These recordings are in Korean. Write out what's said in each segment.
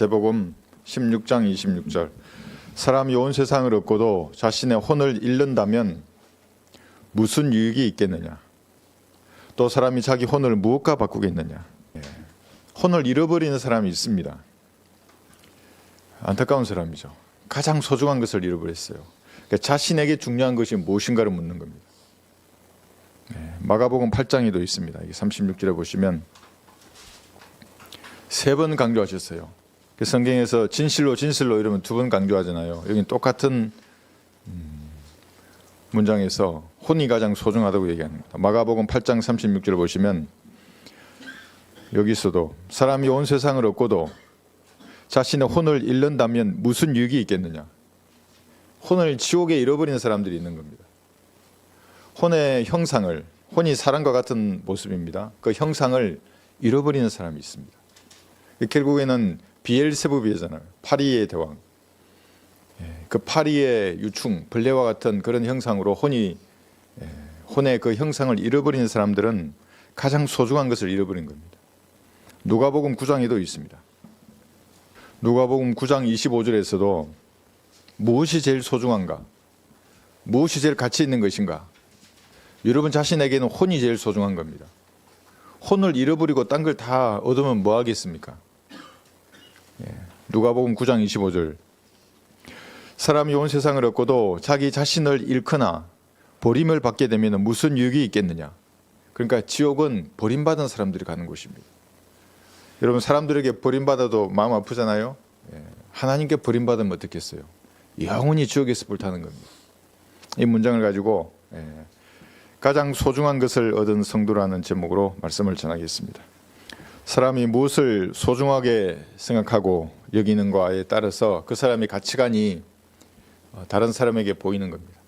마태복음 16장 26절. 사람이 온 세상을 얻고도 자신의 혼을 잃는다면 무슨 유익이 있겠느냐? 또 사람이 자기 혼을 무엇과 바꾸겠느냐? 혼을 잃어버리는 사람이 있습니다. 안타까운 사람이죠. 가장 소중한 것을 잃어버렸어요. 그러니까 자신에게 중요한 것이 무엇인가를 묻는 겁니다. 마가복음 8장에도 있습니다. 36절에 보시면 세 번 강조하셨어요. 성경에서 진실로 진실로 이러면 두 번 강조하잖아요. 여기는 똑같은 문장에서 혼이 가장 소중하다고 얘기합니다. 마가복음 8장 36절을 보시면 여기서도 사람이 온 세상을 얻고도 자신의 혼을 잃는다면 무슨 유익이 있겠느냐? 혼을 지옥에 잃어버리는 사람들이 있는 겁니다. 혼의 형상을, 혼이 사람과 같은 모습입니다. 그 형상을 잃어버리는 사람이 있습니다. 결국에는 비엘세부비잖아요. 파리의 대왕. 그 파리의 유충, 벌레와 같은 그런 형상으로 혼의 그 형상을 잃어버리는 사람들은 가장 소중한 것을 잃어버린 겁니다. 누가복음 9장에도 있습니다. 누가복음 9장 25절에서도 무엇이 제일 소중한가? 무엇이 제일 가치 있는 것인가? 여러분 자신에게는 혼이 제일 소중한 겁니다. 혼을 잃어버리고 딴 걸 다 얻으면 뭐 하겠습니까? 누가복음 9장 25절. 사람이 온 세상을 얻고도 자기 자신을 잃거나 버림을 받게 되면 무슨 유익이 있겠느냐? 그러니까 지옥은 버림받은 사람들이 가는 곳입니다. 여러분 사람들에게 버림받아도 마음 아프잖아요. 하나님께 버림받으면 어떻겠어요? 영원히 지옥에서 불타는 겁니다. 이 문장을 가지고 가장 소중한 것을 얻은 성도라는 제목으로 말씀을 전하겠습니다. 사람이 무엇을 소중하게 생각하고 여기는가에 따라서 그 사람의 가치관이 다른 사람에게 보이는 겁니다.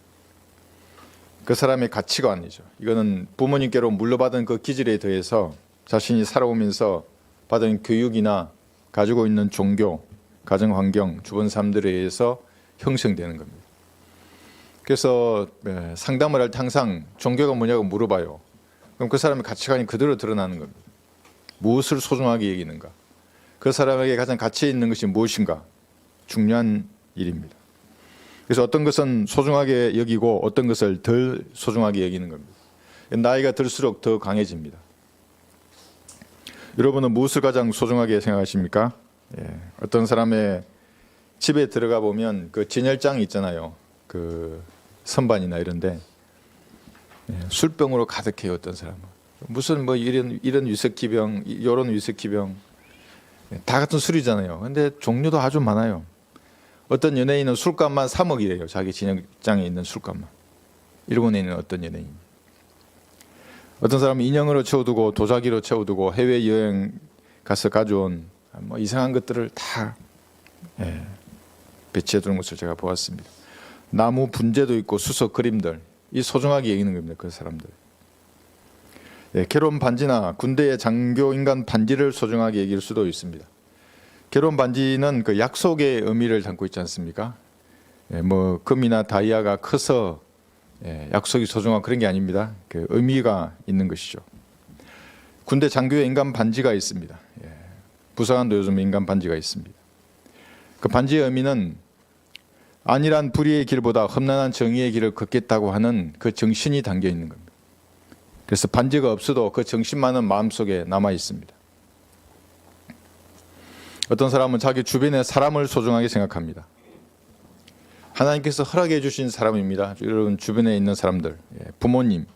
그 사람의 가치관이죠. 이거는 부모님께로 물려받은 그 기질에 대해서 자신이 살아오면서 받은 교육이나 가지고 있는 종교, 가정환경, 주변 사람들에 의해서 형성되는 겁니다. 그래서 상담을 할 때 항상 종교가 뭐냐고 물어봐요. 그럼 그 사람의 가치관이 그대로 드러나는 겁니다. 무엇을 소중하게 여기는가? 그 사람에게 가장 가치 있는 것이 무엇인가? 중요한 일입니다. 그래서 어떤 것은 소중하게 여기고 어떤 것을 덜 소중하게 여기는 겁니다. 나이가 들수록 더 강해집니다. 여러분은 무엇을 가장 소중하게 생각하십니까? 어떤 사람의 집에 들어가 보면 그 진열장이 있잖아요. 그 선반이나 이런데 술병으로 가득해요. 어떤 사람은 무슨 뭐 이런 위스키병, 이런 위스키병 다 같은 술이잖아요. 근데 종류도 아주 많아요. 어떤 연예인은 술값만 3억이래요. 자기 진열장에 있는 술값만. 일본에 있는 어떤 연예인. 어떤 사람은 인형으로 채워두고 도자기로 채워두고 해외여행 가서 가져온 뭐 이상한 것들을 다 배치해 두는 것을 제가 보았습니다. 나무 분재도 있고 수석 그림들, 이 소중하게 여기는 겁니다. 그 사람들. 결혼 반지나 군대의 장교 인간 반지를 소중하게 여길 수도 있습니다. 결혼 반지는 그 약속의 의미를 담고 있지 않습니까? 뭐 금이나 다이아가 커서 약속이 소중한 그런 게 아닙니다. 그 의미가 있는 것이죠. 군대 장교의 인간 반지가 있습니다. 부사관도 요즘 인간 반지가 있습니다. 그 반지의 의미는 안일한 불의의 길보다 험난한 정의의 길을 걷겠다고 하는 그 정신이 담겨 있는 겁니다. 그래서 반지가 없어도 그 정신만은 마음속에 남아 있습니다. 어떤 사람은 자기 주변의 사람을 소중하게 생각합니다. 하나님께서 허락해 주신 사람입니다. 여러분 주변에 있는 사람들, 부모님,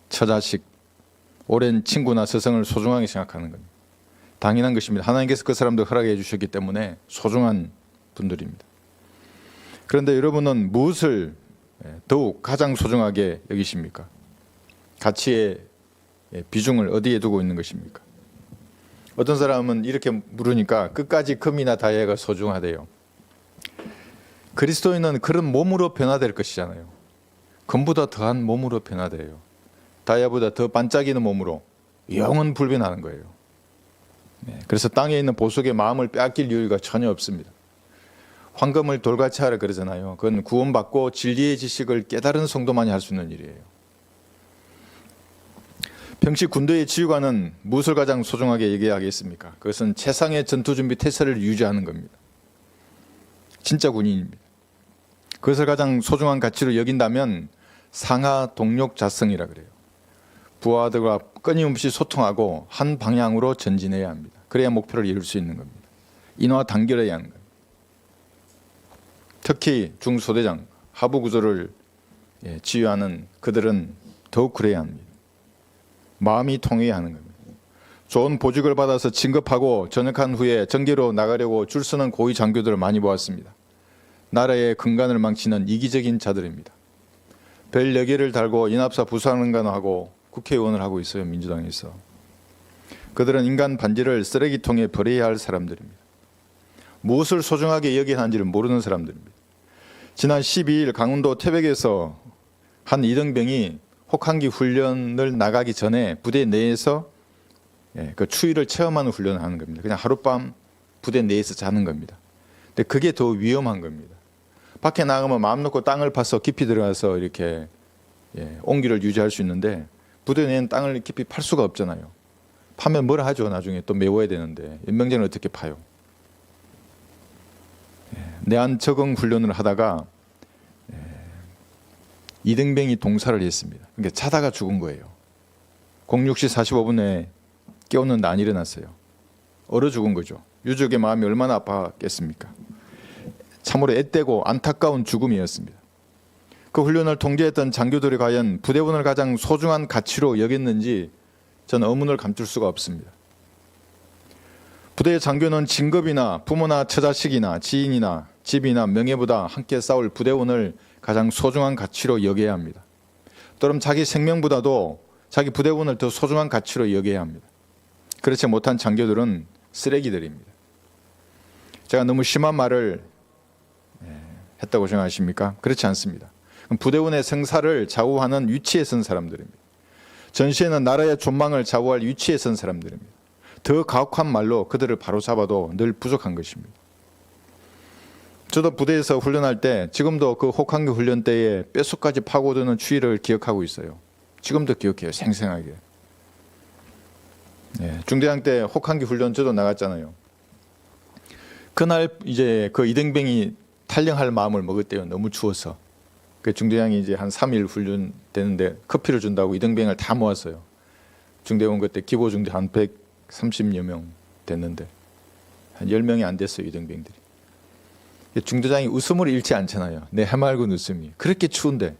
처자식, 오랜 친구나 스승을 소중하게 생각하는 겁니다. 당연한 것입니다. 하나님께서 그 사람들 허락해 주셨기 때문에 소중한 분들입니다. 그런데 여러분은 무엇을 더욱 가장 소중하게 여기십니까? 가치의 비중을 어디에 두고 있는 것입니까? 어떤 사람은 이렇게 물으니까 끝까지 금이나 다이아가 소중하대요. 그리스도인은 그런 몸으로 변화될 것이잖아요. 금보다 더한 몸으로 변화돼요. 다이아보다 더 반짝이는 몸으로 영원 불변하는 거예요. 그래서 땅에 있는 보석의 마음을 빼앗길 이유가 전혀 없습니다. 황금을 돌같이 하라 그러잖아요. 그건 구원받고 진리의 지식을 깨달은 성도만이 할 수 있는 일이에요. 평시 군대의 지휘관은 무엇을 가장 소중하게 여겨야겠습니까? 그것은 최상의 전투준비 태세를 유지하는 겁니다. 진짜 군인입니다. 그것을 가장 소중한 가치로 여긴다면 상하 동력 자성이라 그래요. 부하들과 끊임없이 소통하고 한 방향으로 전진해야 합니다. 그래야 목표를 이룰 수 있는 겁니다. 인화 단결해야 하는 겁니다. 특히 중소대장, 하부 구조를 지휘하는 그들은 더욱 그래야 합니다. 마음이 통해야 하는 겁니다. 좋은 보직을 받아서 진급하고 전역한 후에 정계로 나가려고 줄 서는 고위 장교들을 많이 보았습니다. 나라의 근간을 망치는 이기적인 자들입니다. 별 4개를 달고 인합사 부사관을 하고 국회의원을 하고 있어요. 민주당에서. 그들은 인간 반지를 쓰레기통에 버려야 할 사람들입니다. 무엇을 소중하게 여겨야 하는지를 모르는 사람들입니다. 지난 12일 강원도 태백에서 한 이등병이 혹한기 훈련을 나가기 전에 부대 내에서 그 추위를 체험하는 훈련을 하는 겁니다. 그냥 하룻밤 부대 내에서 자는 겁니다. 근데 그게 더 위험한 겁니다. 밖에 나가면 마음 놓고 땅을 파서 깊이 들어가서 이렇게 온기를 유지할 수 있는데 부대 내는 땅을 깊이 팔 수가 없잖아요. 파면 뭘 하죠? 나중에 또 메워야 되는데 연명제는 어떻게 파요? 내한 적응 훈련을 하다가 이등병이 동사를 했습니다. 그러니까 자다가 죽은 거예요. 06시 45분에 깨웠는데 안 일어났어요. 얼어 죽은 거죠. 유족의 마음이 얼마나 아팠겠습니까? 참으로 앳되고 안타까운 죽음이었습니다. 그 훈련을 통제했던 장교들이 과연 부대원을 가장 소중한 가치로 여겼는지 저는 의문을 감출 수가 없습니다. 부대의 장교는 진급이나 부모나 처자식이나 지인이나 집이나 명예보다 함께 싸울 부대원을 가장 소중한 가치로 여겨야 합니다. 또는 자기 생명보다도 자기 부대원을 더 소중한 가치로 여겨야 합니다. 그렇지 못한 장교들은 쓰레기들입니다. 제가 너무 심한 말을 했다고 생각하십니까? 그렇지 않습니다. 부대원의 생사를 좌우하는 위치에 선 사람들입니다. 전시에는 나라의 존망을 좌우할 위치에 선 사람들입니다. 더 가혹한 말로 그들을 바로잡아도 늘 부족한 것입니다. 저도 부대에서 훈련할 때 지금도 그 혹한기 훈련 때에 뼛속까지 파고드는 추위를 기억하고 있어요. 지금도 기억해요. 생생하게. 중대장 때 혹한기 훈련 저도 나갔잖아요. 그날 이제 그 이등병이 탈영할 마음을 먹었대요. 너무 추워서. 그 중대장이 이제 한 3일 훈련 되는데 커피를 준다고 이등병을 다 모았어요. 중대원 그때 기보 중대 한 130여 명 됐는데 한 10명이 안 됐어요. 이등병들이. 중대장이 웃음을 잃지 않잖아요. 내 해맑은 웃음이. 그렇게 추운데.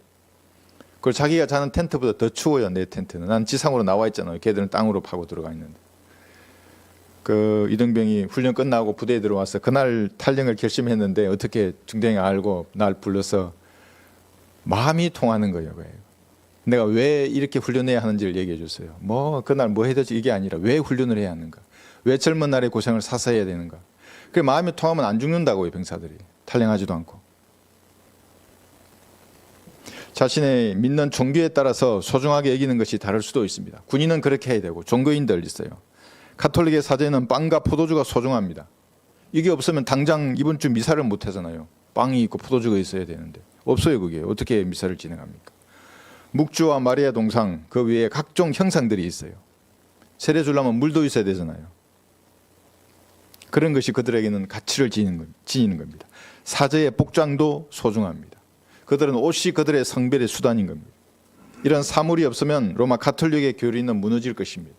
그걸 자기가 자는 텐트보다 더 추워요. 내 텐트는. 난 지상으로 나와 있잖아요. 걔들은 땅으로 파고 들어가 있는데. 그 이등병이 훈련 끝나고 부대에 들어와서 그날 탈영을 결심했는데 어떻게 중대장이 알고 날 불러서 마음이 통하는 거예요. 내가 왜 이렇게 훈련해야 하는지를 얘기해 줬어요. 뭐 그날 뭐 해야 될지 이게 아니라 왜 훈련을 해야 하는가. 왜 젊은 날의 고생을 사서 해야 되는가. 그 마음이 통하면 안 죽는다고요. 병사들이. 탈영하지도 않고. 자신의 믿는 종교에 따라서 소중하게 여기는 것이 다를 수도 있습니다. 군인은 그렇게 해야 되고 종교인들 있어요. 가톨릭의 사제는 빵과 포도주가 소중합니다. 이게 없으면 당장 이번 주 미사를 못 하잖아요. 빵이 있고 포도주가 있어야 되는데 없어요. 그게 어떻게 미사를 진행합니까? 묵주와 마리아 동상 그 위에 각종 형상들이 있어요. 세례 주려면 물도 있어야 되잖아요. 그런 것이 그들에게는 가치를 지니는 겁니다. 사제의 복장도 소중합니다. 그들은 옷이 그들의 성별의 수단인 겁니다. 이런 사물이 없으면 로마 가톨릭의 교리는 무너질 것입니다.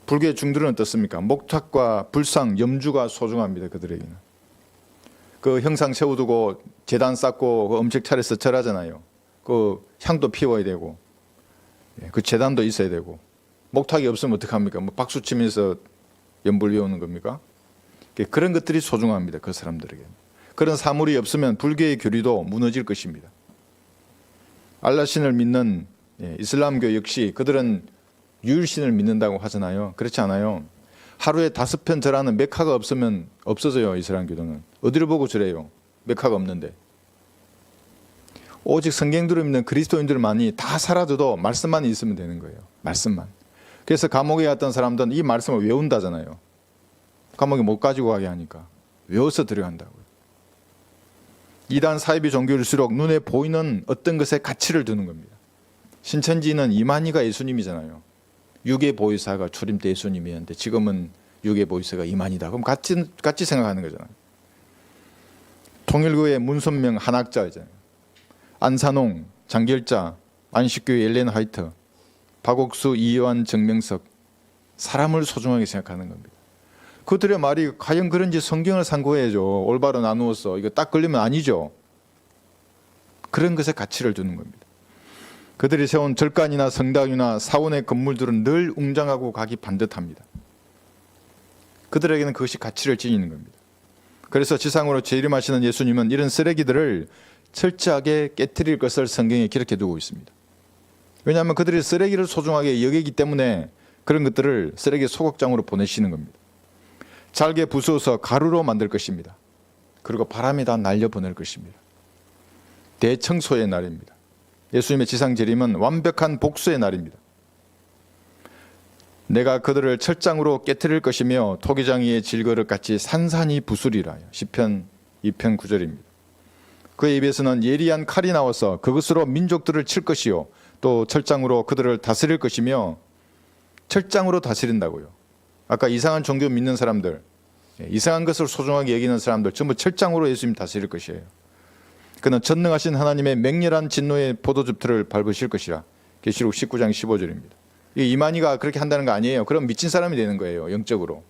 불교의 중들은 어떻습니까? 목탁과 불상, 염주가 소중합니다. 그들에게는. 그 형상 세워두고 제단 쌓고 그 음식 차려서 절하잖아요. 그 향도 피워야 되고 그 제단도 있어야 되고 목탁이 없으면 어떡합니까? 뭐 박수 치면서 연불 외우는 겁니까? 그런 것들이 소중합니다. 그 사람들에게. 그런 사물이 없으면 불교의 교리도 무너질 것입니다. 알라신을 믿는 이슬람교 역시 그들은 유일신을 믿는다고 하잖아요. 그렇지 않아요. 하루에 5편 절하는 메카가 없으면 없어져요. 이슬람교도는. 어디를 보고 절해요. 메카가 없는데. 오직 성경들을 믿는 그리스도인들만이 다 사라져도 말씀만 있으면 되는 거예요. 말씀만. 그래서 감옥에 갔던 사람들은 이 말씀을 외운다잖아요. 감옥에 못 가지고 가게 하니까. 외워서 들어간다고요. 이단 사이비 종교일수록 눈에 보이는 어떤 것에 가치를 두는 겁니다. 신천지는 이만희가 예수님이잖아요. 유괴 보이사가 초림 때 예수님이었는데 지금은 유괴 보이사가 이만희다. 그럼 같이 생각하는 거잖아요. 통일교의 문선명 한학자잖아요. 안산홍, 장결자, 안식교의 엘렌 화이트, 박옥수, 이요한, 정명석, 사람을 소중하게 생각하는 겁니다. 그들의 말이 과연 그런지 성경을 상고해야죠. 올바로 나누어서 이거 딱 걸리면 아니죠. 그런 것에 가치를 두는 겁니다. 그들이 세운 절간이나 성당이나 사원의 건물들은 늘 웅장하고 각이 반듯합니다. 그들에게는 그것이 가치를 지니는 겁니다. 그래서 지상으로 재림하시는 예수님은 이런 쓰레기들을 철저하게 깨트릴 것을 성경에 기록해 두고 있습니다. 왜냐하면 그들이 쓰레기를 소중하게 여기기 때문에 그런 것들을 쓰레기 소각장으로 보내시는 겁니다. 잘게 부수어서 가루로 만들 것입니다. 그리고 바람에다 날려보낼 것입니다. 대청소의 날입니다. 예수님의 지상 재림은 완벽한 복수의 날입니다. 내가 그들을 철장으로 깨트릴 것이며 토기장 위에 질거릇 같이 산산이 부수리라. 시편 2편 9절입니다. 그의 입에서는 예리한 칼이 나와서 그것으로 민족들을 칠 것이요 또 철장으로 그들을 다스릴 것이며 철장으로 다스린다고요. 아까 이상한 종교 믿는 사람들, 이상한 것을 소중하게 여기는 사람들 전부 철장으로 예수님 다스릴 것이에요. 그는 전능하신 하나님의 맹렬한 진노의 포도즙틀을 밟으실 것이라. 계시록 19장 15절입니다. 이만희가 그렇게 한다는 거 아니에요. 그럼 미친 사람이 되는 거예요. 영적으로.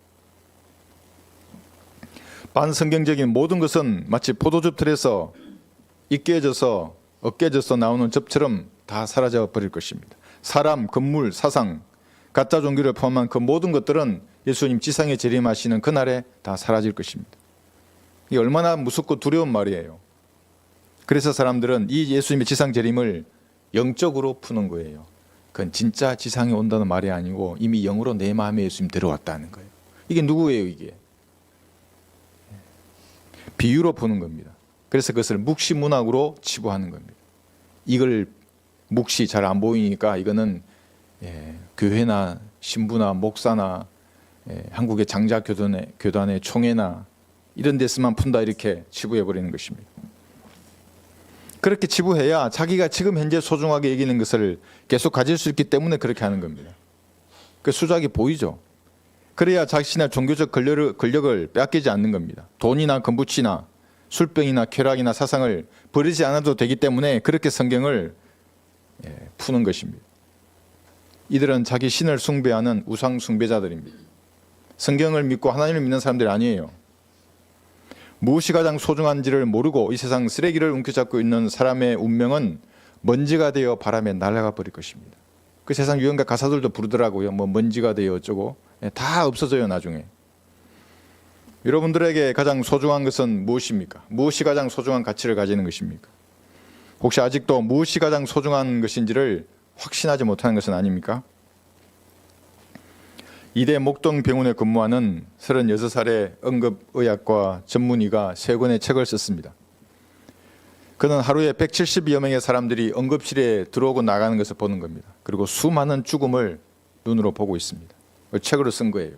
반성경적인 모든 것은 마치 포도즙틀에서 익게져서 으깨져서 나오는 즙처럼 다 사라져 버릴 것입니다. 사람, 건물, 사상, 가짜 종교를 포함한 그 모든 것들은 예수님 지상에 재림하시는 그날에 다 사라질 것입니다. 이게 얼마나 무섭고 두려운 말이에요. 그래서 사람들은 이 예수님의 지상 재림을 영적으로 푸는 거예요. 그건 진짜 지상에 온다는 말이 아니고 이미 영으로 내 마음에 예수님 들어왔다는 거예요. 이게 누구예요, 이게? 비유로 푸는 겁니다. 그래서 그것을 묵시문학으로 치부하는 겁니다. 이걸 묵시 잘 안 보이니까 이거는 교회나 신부나 목사나 한국의 장자교단의 총회나 이런 데서만 푼다 이렇게 치부해버리는 것입니다. 그렇게 치부해야 자기가 지금 현재 소중하게 여기는 것을 계속 가질 수 있기 때문에 그렇게 하는 겁니다. 그 수작이 보이죠. 그래야 자신의 종교적 권력을 빼앗기지 않는 겁니다. 돈이나 건부치나 술병이나 쾌락이나 사상을 버리지 않아도 되기 때문에 그렇게 성경을 푸는 것입니다. 이들은 자기 신을 숭배하는 우상 숭배자들입니다. 성경을 믿고 하나님을 믿는 사람들이 아니에요. 무엇이 가장 소중한지를 모르고 이 세상 쓰레기를 움켜잡고 있는 사람의 운명은 먼지가 되어 바람에 날아가 버릴 것입니다. 그 세상 유행가 가사들도 부르더라고요. 뭐 먼지가 되어 어쩌고 다 없어져요 나중에. 여러분들에게 가장 소중한 것은 무엇입니까? 무엇이 가장 소중한 가치를 가지는 것입니까? 혹시 아직도 무엇이 가장 소중한 것인지를 확신하지 못하는 것은 아닙니까? 이대 목동병원에 근무하는 36살의 응급의학과 전문의가 3권의 책을 썼습니다. 그는 하루에 170여 명의 사람들이 응급실에 들어오고 나가는 것을 보는 겁니다. 그리고 수많은 죽음을 눈으로 보고 있습니다. 책으로 쓴 거예요.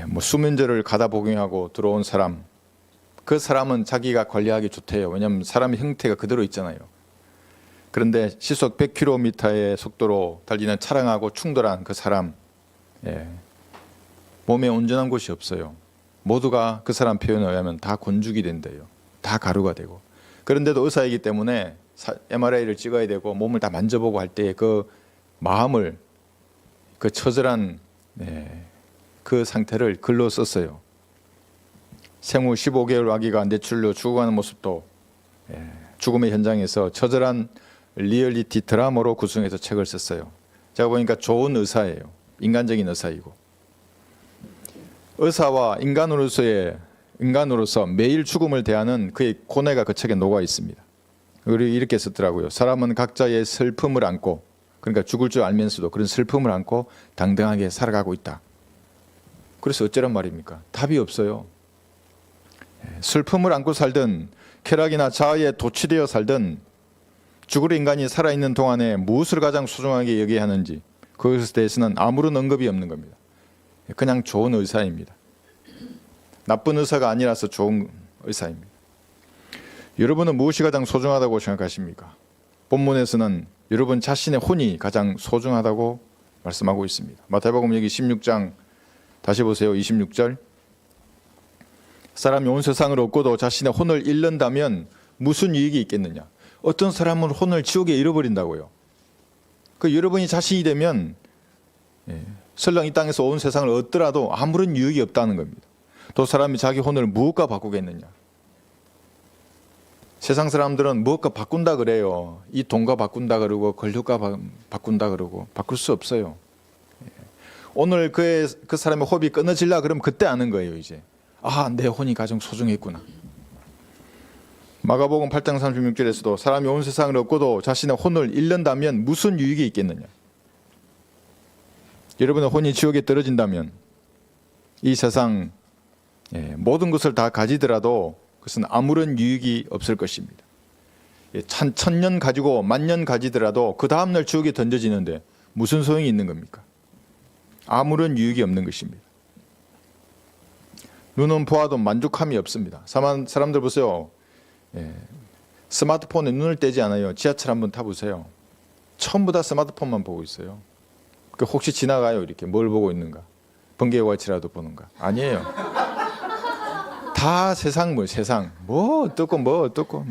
뭐 수면제를 가다 복용하고 들어온 사람, 그 사람은 자기가 관리하기 좋대요. 왜냐하면 사람의 형태가 그대로 있잖아요. 그런데 시속 100km의 속도로 달리는 차량하고 충돌한 그 사람, 몸에 온전한 곳이 없어요. 모두가 그 사람 표현에 의하면 다 곤죽이 된대요. 다 가루가 되고. 그런데도 의사이기 때문에 MRI를 찍어야 되고 몸을 다 만져보고 할 때 그 마음을, 그 처절한 그 상태를 글로 썼어요. 생후 15개월 아기가 뇌출로 죽어가는 모습도 죽음의 현장에서 처절한 리얼리티 드라마로 구성해서 책을 썼어요. 제가 보니까 좋은 의사예요. 인간적인 의사이고. 의사와 인간으로서 매일 죽음을 대하는 그의 고뇌가 그 책에 녹아 있습니다. 그리고 이렇게 썼더라고요. 사람은 각자의 슬픔을 안고, 그러니까 죽을 줄 알면서도 그런 슬픔을 안고 당당하게 살아가고 있다. 그래서 어쩌란 말입니까? 답이 없어요. 슬픔을 안고 살든 쾌락이나 자아에 도취되어 살든 죽을 인간이 살아있는 동안에 무엇을 가장 소중하게 여겨야 하는지 그것에 대해서는 아무런 언급이 없는 겁니다. 그냥 좋은 의사입니다. 나쁜 의사가 아니라서 좋은 의사입니다. 여러분은 무엇이 가장 소중하다고 생각하십니까? 본문에서는 여러분 자신의 혼이 가장 소중하다고 말씀하고 있습니다. 마태복음 여기 16장 다시 보세요. 26절. 사람이 온 세상을 얻고도 자신의 혼을 잃는다면 무슨 유익이 있겠느냐. 어떤 사람은 혼을 지옥에 잃어버린다고요. 그 여러분이 자신이 되면 설령 이 땅에서 온 세상을 얻더라도 아무런 유익이 없다는 겁니다. 또 사람이 자기 혼을 무엇과 바꾸겠느냐. 세상 사람들은 무엇과 바꾼다 그래요. 이 돈과 바꾼다 그러고 권력과 바꾼다 그러고 바꿀 수 없어요. 오늘 그 사람의 호흡이 끊어질라 그러면 그때 아는 거예요. 이제 내 혼이 가장 소중했구나. 마가복음 8장 36절에서도 사람이 온 세상을 얻고도 자신의 혼을 잃는다면 무슨 유익이 있겠느냐. 여러분의 혼이 지옥에 떨어진다면 이 세상 모든 것을 다 가지더라도 그것은 아무런 유익이 없을 것입니다. 천년 가지고 만년 가지더라도 그 다음날 지옥에 던져지는데 무슨 소용이 있는 겁니까? 아무런 유익이 없는 것입니다. 눈은 보아도 만족함이 없습니다. 사람들 보세요. 스마트폰에 눈을 떼지 않아요. 지하철 한번 타보세요. 전부 다 스마트폰만 보고 있어요. 혹시 지나가요? 이렇게 뭘 보고 있는가? 번개와치라도 보는가? 아니에요. 다 세상 세상 어떻고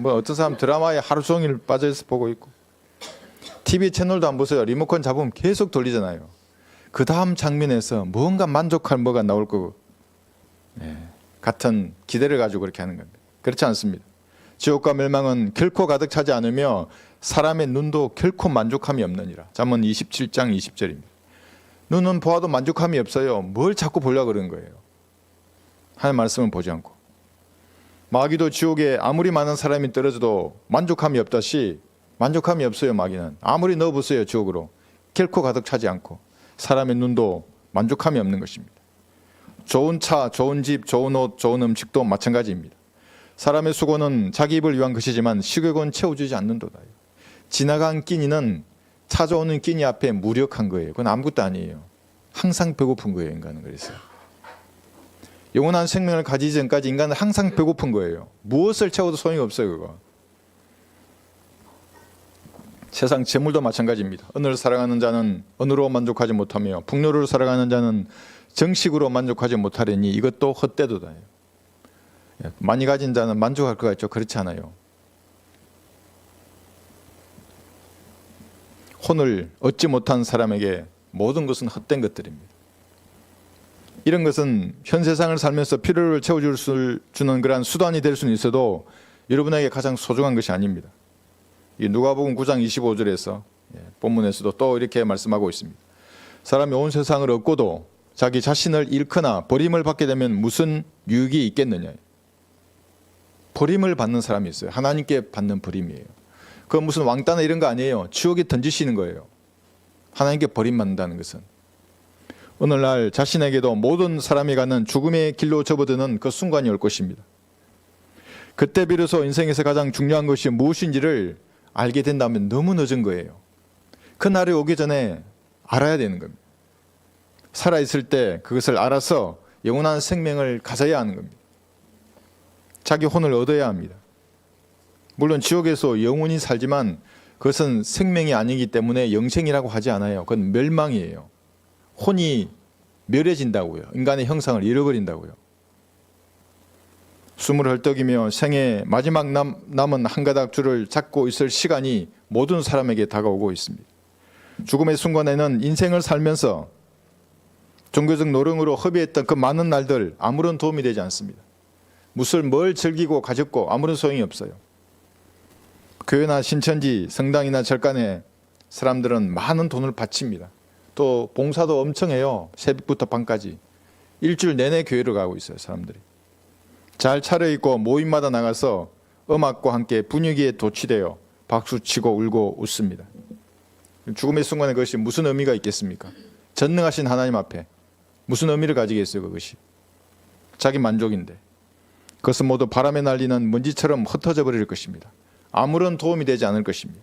어떤 사람 드라마에 하루 종일 빠져서 보고 있고 TV 채널도 안 보세요. 리모컨 잡으면 계속 돌리잖아요. 그 다음 장면에서 뭔가 만족할 뭐가 나올 거고 같은 기대를 가지고 그렇게 하는 겁니다. 그렇지 않습니다. 지옥과 멸망은 결코 가득 차지 않으며 사람의 눈도 결코 만족함이 없느니라. 잠언 27장 20절입니다. 눈은 보아도 만족함이 없어요. 뭘 자꾸 보려고 그러는 거예요. 하나님 말씀은 보지 않고. 마귀도 지옥에 아무리 많은 사람이 떨어져도 만족함이 없다시 만족함이 없어요. 마귀는 아무리 넣어보세요. 지옥으로 결코 가득 차지 않고 사람의 눈도 만족함이 없는 것입니다. 좋은 차, 좋은 집, 좋은 옷, 좋은 음식도 마찬가지입니다. 사람의 수고는 자기 입을 위한 것이지만 식욕은 채워주지 않는도다. 지나간 끼니는 찾아오는 끼니 앞에 무력한 거예요. 그건 아무것도 아니에요. 항상 배고픈 거예요. 인간은. 그래서 영원한 생명을 가지기 전까지 인간은 항상 배고픈 거예요. 무엇을 채워도 소용이 없어요. 그거. 세상 재물도 마찬가지입니다. 은을 사랑하는 자는 은으로 만족하지 못하며 풍요를 사랑하는 자는 정식으로 만족하지 못하려니 이것도 헛되도다. 많이 가진 자는 만족할 것 같죠? 그렇지 않아요. 혼을 얻지 못한 사람에게 모든 것은 헛된 것들입니다. 이런 것은 현 세상을 살면서 필요를 채워주는 그러한 수단이 될 수는 있어도 여러분에게 가장 소중한 것이 아닙니다. 누가복음 9장 25절에서 본문에서도 또 이렇게 말씀하고 있습니다. 사람이 온 세상을 얻고도 자기 자신을 잃거나 버림을 받게 되면 무슨 유익이 있겠느냐. 버림을 받는 사람이 있어요. 하나님께 받는 버림이에요. 그건 무슨 왕따나 이런 거 아니에요. 지옥에 던지시는 거예요. 하나님께 버림받는다는 것은. 오늘날 자신에게도 모든 사람이 가는 죽음의 길로 접어드는 그 순간이 올 것입니다. 그때 비로소 인생에서 가장 중요한 것이 무엇인지를 알게 된다면 너무 늦은 거예요. 그날이 오기 전에 알아야 되는 겁니다. 살아있을 때 그것을 알아서 영원한 생명을 가져야 하는 겁니다. 자기 혼을 얻어야 합니다. 물론 지옥에서 영원히 살지만 그것은 생명이 아니기 때문에 영생이라고 하지 않아요. 그건 멸망이에요. 혼이 멸해진다고요. 인간의 형상을 잃어버린다고요. 숨을 헐떡이며 생의 마지막 남은 한 가닥 줄을 잡고 있을 시간이 모든 사람에게 다가오고 있습니다. 죽음의 순간에는 인생을 살면서 종교적 노력으로 허비했던 그 많은 날들 아무런 도움이 되지 않습니다. 뭘 즐기고 가졌고 아무런 소용이 없어요. 교회나 신천지, 성당이나 절간에 사람들은 많은 돈을 바칩니다. 또 봉사도 엄청 해요. 새벽부터 밤까지. 일주일 내내 교회를 가고 있어요. 사람들이. 잘 차려입고 모임마다 나가서 음악과 함께 분위기에 도취되어 박수치고 울고 웃습니다. 죽음의 순간에 그것이 무슨 의미가 있겠습니까? 전능하신 하나님 앞에 무슨 의미를 가지겠어요. 그것이. 자기 만족인데. 그것은 모두 바람에 날리는 먼지처럼 흩어져 버릴 것입니다. 아무런 도움이 되지 않을 것입니다.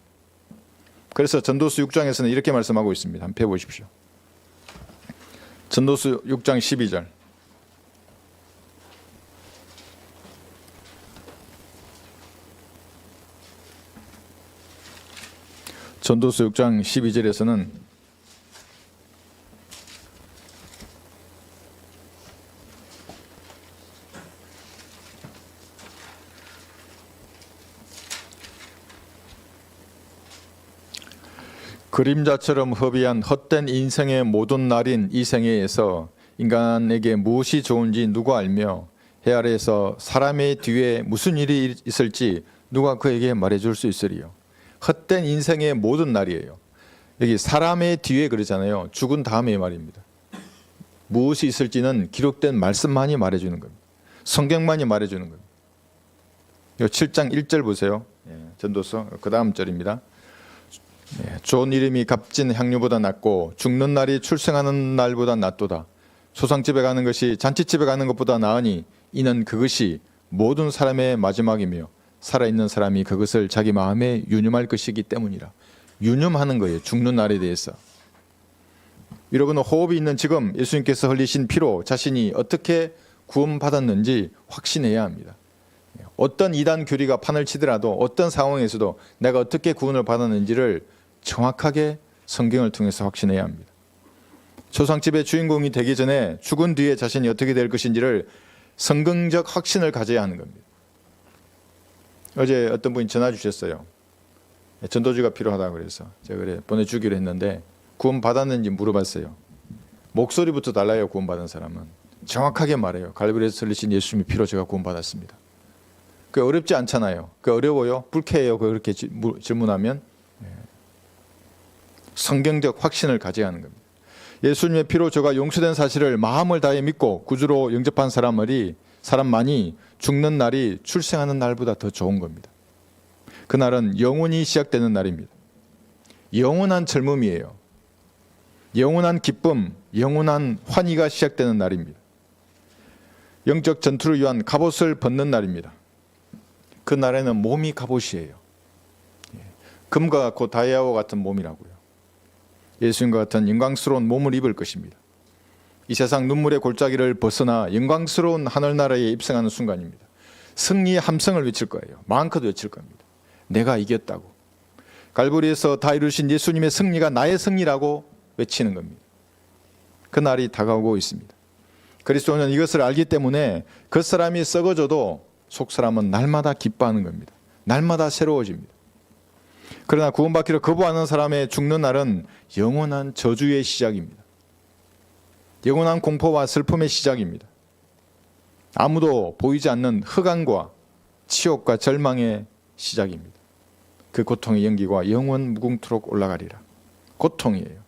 그래서 전도서 6장에서는 이렇게 말씀하고 있습니다. 한번 펴보십시오. 전도서 6장 12절. 전도서 6장 12절에서는 그림자처럼 허비한 헛된 인생의 모든 날인 이 생애에서 인간에게 무엇이 좋은지 누가 알며 해 아래에서 사람의 뒤에 무슨 일이 있을지 누가 그에게 말해줄 수 있으리요. 헛된 인생의 모든 날이에요. 여기 사람의 뒤에 그러잖아요. 죽은 다음의 말입니다. 무엇이 있을지는 기록된 말씀만이 말해주는 겁니다. 성경만이 말해주는 겁니다. 7장 1절 보세요. 전도서 그 다음 절입니다. 좋은 이름이 값진 향유보다 낫고 죽는 날이 출생하는 날보다 낫도다. 소상집에 가는 것이 잔치집에 가는 것보다 나으니 이는 그것이 모든 사람의 마지막이며 살아있는 사람이 그것을 자기 마음에 유념할 것이기 때문이라. 유념하는 거예요. 죽는 날에 대해서. 여러분, 호흡이 있는 지금 예수님께서 흘리신 피로 자신이 어떻게 구원받았는지 확신해야 합니다. 어떤 이단 교리가 판을 치더라도 어떤 상황에서도 내가 어떻게 구원을 받았는지를 정확하게 성경을 통해서 확신해야 합니다. 초상집의 주인공이 되기 전에 죽은 뒤에 자신이 어떻게 될 것인지를 성경적 확신을 가져야 하는 겁니다. 어제 어떤 분이 전화 주셨어요. 전도주가 필요하다고 그래서 제가 그래 보내주기로 했는데 구원 받았는지 물어봤어요. 목소리부터 달라요. 구원 받은 사람은 정확하게 말해요. 갈보리에서 흘리신 예수님의 피로 제가 구원 받았습니다. 그 어렵지 않잖아요. 그 어려워요? 불쾌해요? 그렇게 질문하면 성경적 확신을 가져야 하는 겁니다. 예수님의 피로 저가 용서된 사실을 마음을 다해 믿고 구주로 영접한 사람만이 죽는 날이 출생하는 날보다 더 좋은 겁니다. 그날은 영원히 시작되는 날입니다. 영원한 젊음이에요. 영원한 기쁨, 영원한 환희가 시작되는 날입니다. 영적 전투를 위한 갑옷을 벗는 날입니다. 그 날에는 몸이 갑옷이에요. 금과 같고 다이아와 같은 몸이라고요. 예수님과 같은 영광스러운 몸을 입을 것입니다. 이 세상 눈물의 골짜기를 벗어나 영광스러운 하늘나라에 입성하는 순간입니다. 승리의 함성을 외칠 거예요. 마음껏 외칠 겁니다. 내가 이겼다고. 갈보리에서 다 이루신 예수님의 승리가 나의 승리라고 외치는 겁니다. 그 날이 다가오고 있습니다. 그리스도는 이것을 알기 때문에 겉사람이 썩어져도 속사람은 날마다 기뻐하는 겁니다. 날마다 새로워집니다. 그러나 구원받기를 거부하는 사람의 죽는 날은 영원한 저주의 시작입니다. 영원한 공포와 슬픔의 시작입니다. 아무도 보이지 않는 흑암과 치욕과 절망의 시작입니다. 그 고통의 연기가 영원 무궁토록 올라가리라. 고통이에요.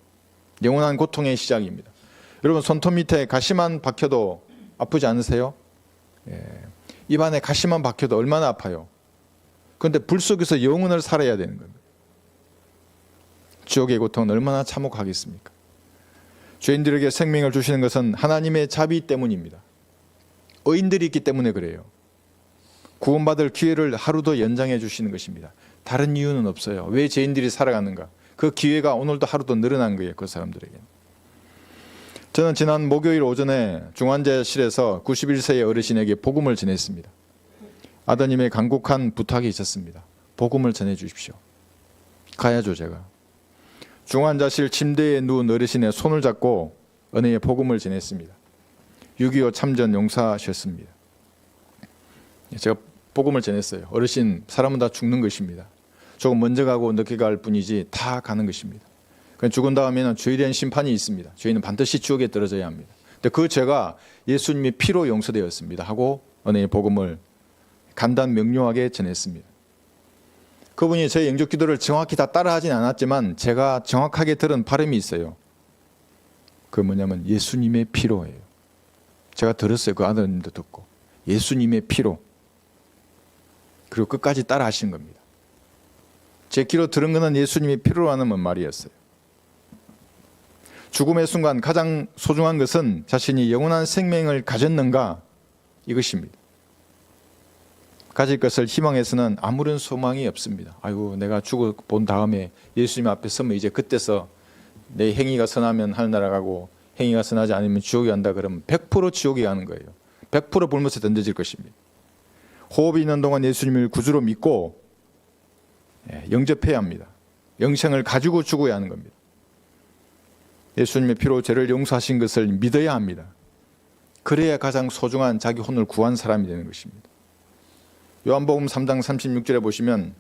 영원한 고통의 시작입니다. 여러분, 손톱 밑에 가시만 박혀도 아프지 않으세요? 입안에 가시만 박혀도 얼마나 아파요. 그런데 불 속에서 영원을 살아야 되는 겁니다. 지옥의 고통은 얼마나 참혹하겠습니까? 죄인들에게 생명을 주시는 것은 하나님의 자비 때문입니다. 의인들이 있기 때문에 그래요. 구원받을 기회를 하루 더 연장해 주시는 것입니다. 다른 이유는 없어요. 왜 죄인들이 살아가는가? 그 기회가 오늘도 하루 더 늘어난 거예요. 그 사람들에게. 저는 지난 목요일 오전에 중환자실에서 91세의 어르신에게 복음을 전했습니다. 아드님의 간곡한 부탁이 있었습니다. 복음을 전해 주십시오. 가야죠, 제가. 중환자실 침대에 누운 어르신의 손을 잡고 은혜의 복음을 전했습니다. 6.25 참전 용사셨습니다. 제가 복음을 전했어요. 어르신, 사람은 다 죽는 것입니다. 조금 먼저 가고 늦게 갈 뿐이지 다 가는 것입니다. 죽은 다음에는 죄에 대한 심판이 있습니다. 죄인은 반드시 지옥에 떨어져야 합니다. 근데 그 죄가 예수님의 피로 용서되었습니다 하고 은혜의 복음을 간단 명료하게 전했습니다. 그분이 제 영접 기도를 정확히 다 따라하진 않았지만 제가 정확하게 들은 발음이 있어요. 그 뭐냐면 예수님의 피로예요. 제가 들었어요. 그 아드님도 듣고. 예수님의 피로. 그리고 끝까지 따라 하신 겁니다. 제 귀로 들은 것은 예수님의 피로라는 말이었어요. 죽음의 순간 가장 소중한 것은 자신이 영원한 생명을 가졌는가 이것입니다. 가질 것을 희망해서는 아무런 소망이 없습니다. 아이고, 내가 죽어 본 다음에 예수님 앞에 서면 이제 그때서 내 행위가 선하면 하늘나라 가고 행위가 선하지 않으면 지옥에 간다 그러면 100% 지옥에 가는 거예요. 100% 불못에 던져질 것입니다. 호흡이 있는 동안 예수님을 구주로 믿고 영접해야 합니다. 영생을 가지고 죽어야 하는 겁니다. 예수님의 피로 죄를 용서하신 것을 믿어야 합니다. 그래야 가장 소중한 자기 혼을 구한 사람이 되는 것입니다. 요한복음 3장 36절에 보시면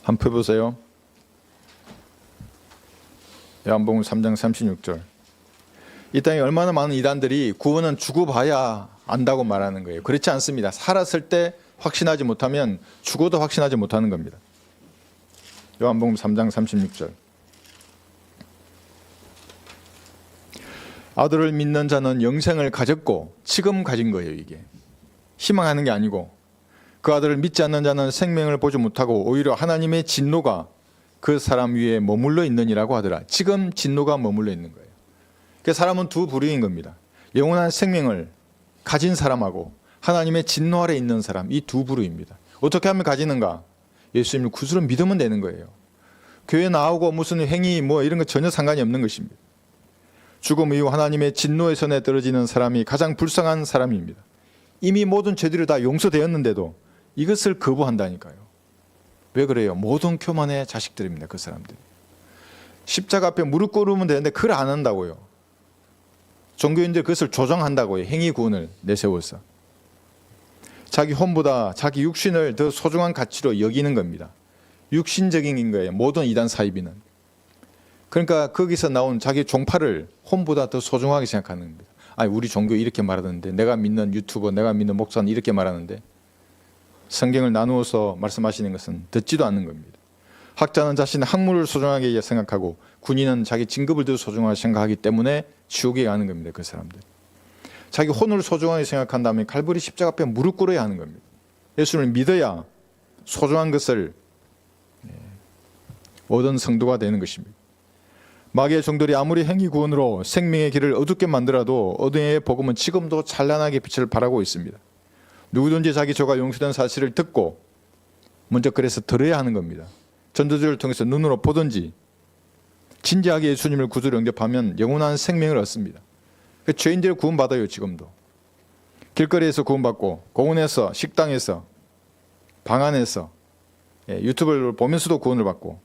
한번 펴보세요. 요한복음 3장 36절. 이 땅에 얼마나 많은 이단들이 구원은 죽어 봐야 안다고 말하는 거예요. 그렇지 않습니다. 살았을 때 확신하지 못하면 죽어도 확신하지 못하는 겁니다. 요한복음 3장 36절. 아들을 믿는 자는 영생을 가졌고 지금 가진 거예요. 이게 희망하는 게 아니고, 그 아들을 믿지 않는 자는 생명을 보지 못하고 오히려 하나님의 진노가 그 사람 위에 머물러 있느니라고 하더라. 지금 진노가 머물러 있는 거예요. 그러니까 사람은 두 부류인 겁니다. 영원한 생명을 가진 사람하고 하나님의 진노 아래 있는 사람, 이 두 부류입니다. 어떻게 하면 가지는가? 예수님을 구주로 믿으면 되는 거예요. 교회 나오고 무슨 행위 뭐 이런 거 전혀 상관이 없는 것입니다. 죽음 이후 하나님의 진노의 선에 떨어지는 사람이 가장 불쌍한 사람입니다. 이미 모든 죄들이 다 용서되었는데도 이것을 거부한다니까요. 왜 그래요? 모든 교만의 자식들입니다. 그 사람들이. 십자가 앞에 무릎 꿇으면 되는데 그걸 안 한다고요. 종교인들 그것을 조장한다고요. 행위 구원을 내세워서. 자기 혼보다 자기 육신을 더 소중한 가치로 여기는 겁니다. 육신적인 거예요. 모든 이단 사이비는. 그러니까 거기서 나온 자기 종파를 혼보다 더 소중하게 생각하는 겁니다. 아니, 우리 종교 이렇게 말하는데, 내가 믿는 유튜버, 내가 믿는 목사는 이렇게 말하는데, 성경을 나누어서 말씀하시는 것은 듣지도 않는 겁니다. 학자는 자신의 학문을 소중하게 생각하고 군인은 자기 진급을 더 소중하게 생각하기 때문에 지옥에 가는 겁니다. 그 사람들. 자기 혼을 소중하게 생각한 다음에 칼부리 십자가 앞에 무릎 꿇어야 하는 겁니다. 예수를 믿어야 소중한 것을 얻은 성도가 되는 것입니다. 마귀의 종들이 아무리 행위 구원으로 생명의 길을 어둡게 만들어도 어둠의 복음은 지금도 찬란하게 빛을 발하고 있습니다. 누구든지 자기 죄가 용서된 사실을 듣고 먼저 그래서 들어야 하는 겁니다. 전도지를 통해서 눈으로 보든지 진지하게 예수님을 구주로 영접하면 영원한 생명을 얻습니다. 죄인들 구원받아요. 지금도. 길거리에서 구원받고, 공원에서, 식당에서, 방 안에서, 유튜브를 보면서도 구원을 받고,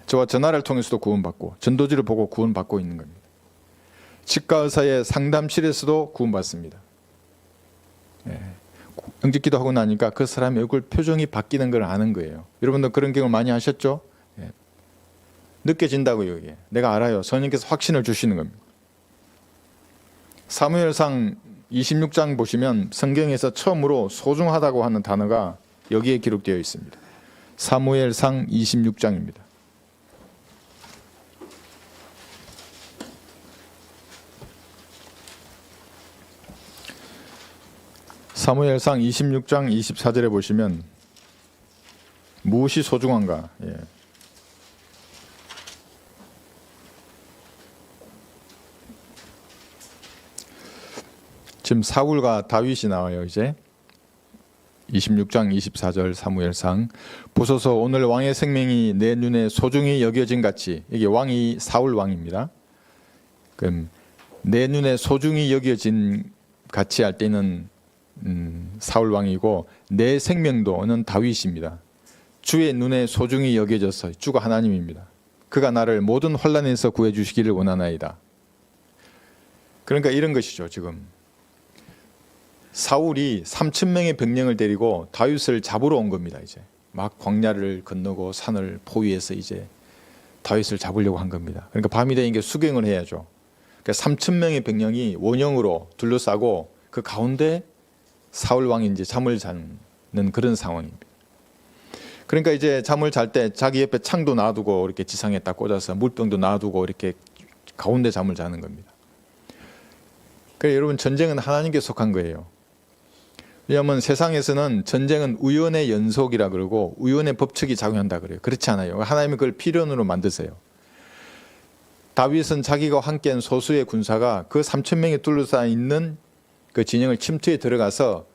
저와 전화를 통해서도 구원받고, 전도지를 보고 구원받고 있는 겁니다. 치과 의사의 상담실에서도 구원받습니다. 영접기도 하고 나니까 그 사람의 얼굴 표정이 바뀌는 걸 아는 거예요. 여러분도 그런 경험 많이 하셨죠? 느껴진다고요. 이게. 내가 알아요. 성령께서 확신을 주시는 겁니다. 사무엘상 26장 보시면 성경에서 처음으로 소중하다고 하는 단어가 여기에 기록되어 있습니다. 사무엘상 26장입니다. 사무엘상 26장 24절에 보시면 무엇이 소중한가? 지금 사울과 다윗이 나와요. 이제 26장 24절 사무엘상. 보소서 오늘 왕의 생명이 내 눈에 소중히 여겨진 같이, 이게 왕이 사울 왕입니다. 그럼 내 눈에 소중히 여겨진 같이 할 때는 사울 왕이고, 내 생명도는 다윗입니다. 주의 눈에 소중히 여겨져서, 주가 하나님입니다. 그가 나를 모든 환난에서 구해 주시기를 원하나이다. 그러니까 이런 것이죠. 지금 사울이 3,000명의 병력을 데리고 다윗을 잡으러 온 겁니다. 이제 막 광야를 건너고 산을 포위해서 이제 다윗을 잡으려고 한 겁니다. 그러니까 밤이 되니까 수경을 해야죠. 그러니까 3,000명의 병력이 원형으로 둘러싸고 그 가운데 사울 왕이 이제 잠을 자는 그런 상황입니다. 그러니까 이제 잠을 잘 때 자기 옆에 창도 놔두고 이렇게 지상에 딱 꽂아서 물병도 놔두고 이렇게 가운데 잠을 자는 겁니다. 그래서 여러분, 전쟁은 하나님께 속한 거예요. 왜냐하면 세상에서는 전쟁은 우연의 연속이라 그러고 우연의 법칙이 작용한다 그래요. 그렇지 않아요. 하나님이 그걸 필연으로 만드세요. 다윗은 자기가 함께한 소수의 군사가 그 3,000명이 둘러싸여 있는 그 진영을 침투해 들어가서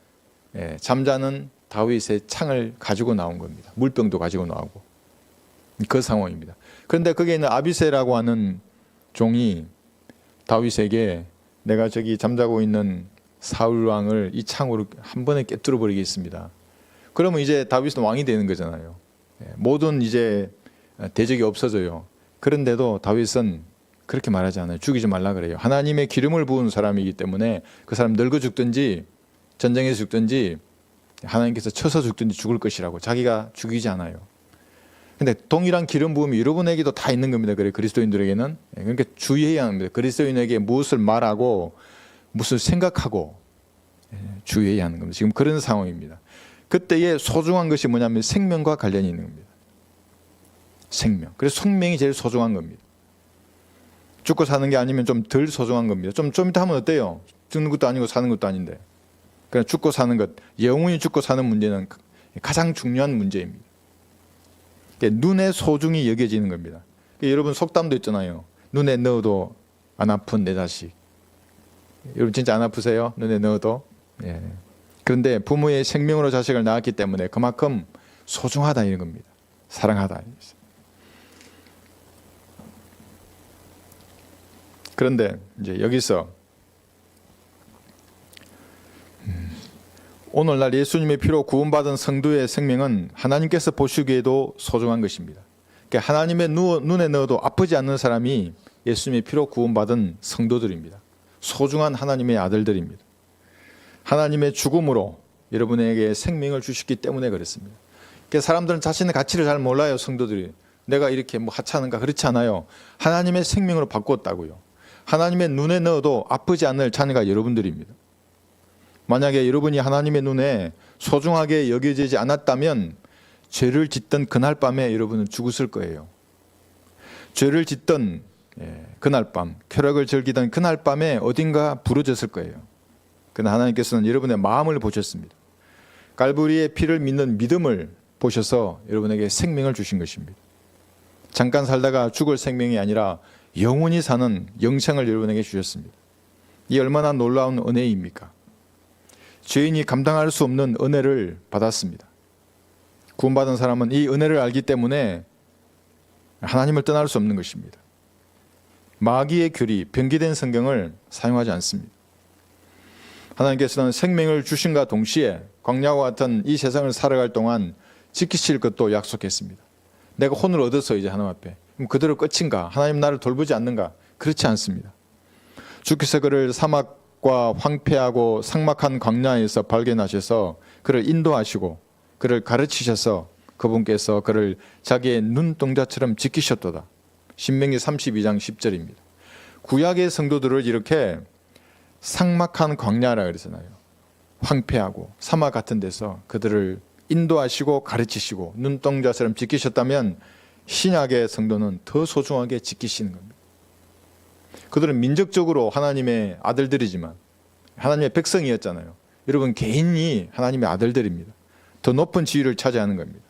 잠자는 다윗의 창을 가지고 나온 겁니다. 물병도 가지고 나오고. 그 상황입니다. 그런데 거기에 있는 아비새라고 하는 종이 다윗에게 내가 저기 잠자고 있는 사울 왕을 이 창으로 한 번에 깨뜨려 버리겠습니다. 그러면 이제 다윗은 왕이 되는 거잖아요. 모든 이제 대적이 없어져요. 그런데도 다윗은 그렇게 말하지 않아요. 죽이지 말라 그래요. 하나님의 기름을 부은 사람이기 때문에 그 사람 늙어 죽든지 전쟁에서 죽든지 하나님께서 쳐서 죽든지 죽을 것이라고 자기가 죽이지 않아요. 근데 동일한 기름 부음이 여러분에게도 다 있는 겁니다. 그래 그리스도인들에게는. 그러니까 주의해야 합니다. 그리스도인에게 무엇을 말하고 무엇을 생각하고 주의해야 하는 겁니다. 지금 그런 상황입니다. 그때의 소중한 것이 뭐냐면 생명과 관련이 있는 겁니다. 생명. 그래서 생명이 제일 소중한 겁니다. 죽고 사는 게 아니면 좀 덜 소중한 겁니다. 좀 이따 하면 어때요? 죽는 것도 아니고 사는 것도 아닌데. 그냥 죽고 사는 것, 영원히 죽고 사는 문제는 가장 중요한 문제입니다. 눈에 소중히 여겨지는 겁니다. 여러분 속담도 있잖아요. 눈에 넣어도 안 아픈 내 자식. 여러분 진짜 안 아프세요? 눈에 넣어도? 예. 그런데 부모의 생명으로 자식을 낳았기 때문에 그만큼 소중하다 이런 겁니다. 사랑하다. 그런데 이제 여기서 오늘날 예수님의 피로 구원받은 성도의 생명은 하나님께서 보시기에도 소중한 것입니다. 그러니까 하나님의 눈에 넣어도 아프지 않는 사람이 예수님의 피로 구원받은 성도들입니다. 소중한 하나님의 아들들입니다. 하나님의 죽음으로 여러분에게 생명을 주셨기 때문에 그렇습니다. 그러니까 사람들은 자신의 가치를 잘 몰라요. 성도들이. 내가 이렇게 뭐 하찮은가 그렇지 않아요. 하나님의 생명으로 바꿨다고요. 하나님의 눈에 넣어도 아프지 않을 자녀가 여러분들입니다. 만약에 여러분이 하나님의 눈에 소중하게 여겨지지 않았다면 죄를 짓던 그날 밤에 여러분은 죽었을 거예요. 죄를 짓던 그날 밤, 쾌락을 즐기던 그날 밤에 어딘가 부러졌을 거예요. 그러나 하나님께서는 여러분의 마음을 보셨습니다. 갈보리의 피를 믿는 믿음을 보셔서 여러분에게 생명을 주신 것입니다. 잠깐 살다가 죽을 생명이 아니라 영원히 사는 영생을 여러분에게 주셨습니다. 이 얼마나 놀라운 은혜입니까? 죄인이 감당할 수 없는 은혜를 받았습니다. 구원받은 사람은 이 은혜를 알기 때문에 하나님을 떠날 수 없는 것입니다. 마귀의 교리, 변기된 성경을 사용하지 않습니다. 하나님께서는 생명을 주신과 동시에 광야와 같은 이 세상을 살아갈 동안 지키실 것도 약속했습니다. 내가 혼을 얻어서 이제 하나님 앞에 그럼 그대로 끝인가? 하나님 나를 돌보지 않는가? 그렇지 않습니다. 주께서 그를 사막과 황폐하고 삭막한 광야에서 발견하셔서 그를 인도하시고 그를 가르치셔서 그분께서 그를 자기의 눈동자처럼 지키셨도다. 신명기 32장 10절입니다. 구약의 성도들을 이렇게 삭막한 광야라 그러잖아요. 황폐하고 사막 같은 데서 그들을 인도하시고 가르치시고 눈동자처럼 지키셨다면 신약의 성도는 더 소중하게 지키시는 겁니다. 그들은 민족적으로 하나님의 아들들이지만 하나님의 백성이었잖아요. 여러분 개인이 하나님의 아들들입니다. 더 높은 지위를 차지하는 겁니다.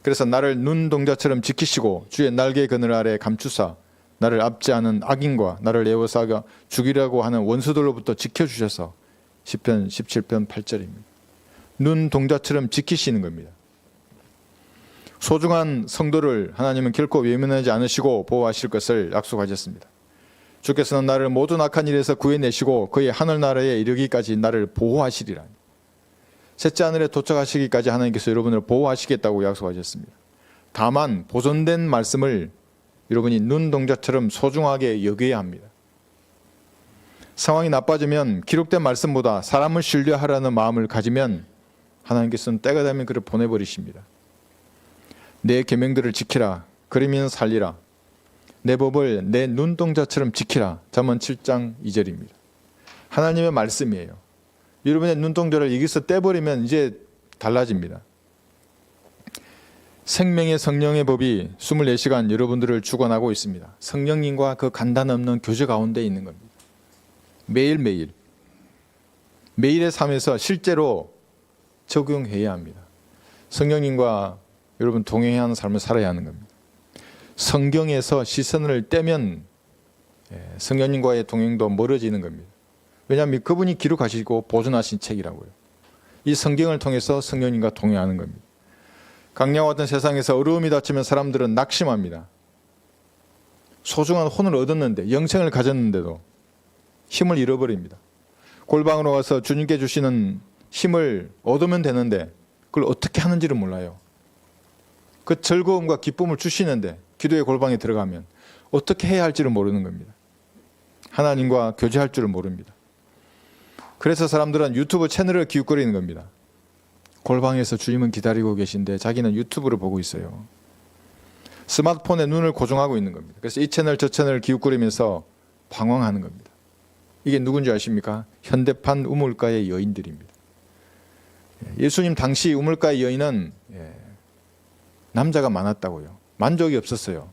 그래서 나를 눈동자처럼 지키시고 주의 날개 그늘 아래 감추사 나를 압제하는 악인과 나를 에워싸가 죽이려고 하는 원수들로부터 지켜주셔서 시편 17편 8절입니다. 눈동자처럼 지키시는 겁니다. 소중한 성도를 하나님은 결코 외면하지 않으시고 보호하실 것을 약속하셨습니다. 주께서는 나를 모든 악한 일에서 구해내시고 그의 하늘나라에 이르기까지 나를 보호하시리라. 셋째 하늘에 도착하시기까지 하나님께서 여러분을 보호하시겠다고 약속하셨습니다. 다만 보존된 말씀을 여러분이 눈동자처럼 소중하게 여겨야 합니다. 상황이 나빠지면 기록된 말씀보다 사람을 신뢰하라는 마음을 가지면 하나님께서는 때가 되면 그를 보내버리십니다. 내 계명들을 지키라. 그러면 살리라. 내 법을 내 눈동자처럼 지키라. 잠언 7장 2절입니다. 하나님의 말씀이에요. 여러분의 눈동자를 여기서 떼버리면 이제 달라집니다. 생명의 성령의 법이 24시간 여러분들을 주관하고 있습니다. 성령님과 그 간단 없는 교제 가운데 있는 겁니다. 매일매일 매일의 삶에서 실제로 적용해야 합니다. 성령님과 여러분 동행해야 하는 삶을 살아야 하는 겁니다. 성경에서 시선을 떼면 성령님과의 동행도 멀어지는 겁니다. 왜냐하면 그분이 기록하시고 보존하신 책이라고요. 이 성경을 통해서 성령님과 동행하는 겁니다. 강야와 같은 세상에서 어려움이 닥치면 사람들은 낙심합니다. 소중한 혼을 얻었는데 영생을 가졌는데도 힘을 잃어버립니다. 골방으로 가서 주님께 주시는 힘을 얻으면 되는데 그걸 어떻게 하는지를 몰라요. 그 즐거움과 기쁨을 주시는데 기도의 골방에 들어가면 어떻게 해야 할지를 모르는 겁니다. 하나님과 교제할 줄을 모릅니다. 그래서 사람들은 유튜브 채널을 기웃거리는 겁니다. 골방에서 주님은 기다리고 계신데 자기는 유튜브를 보고 있어요. 스마트폰에 눈을 고정하고 있는 겁니다. 그래서 이 채널 저 채널을 기웃거리면서 방황하는 겁니다. 이게 누군지 아십니까? 현대판 우물가의 여인들입니다. 예수님 당시 우물가의 여인은 남자가 많았다고요. 만족이 없었어요.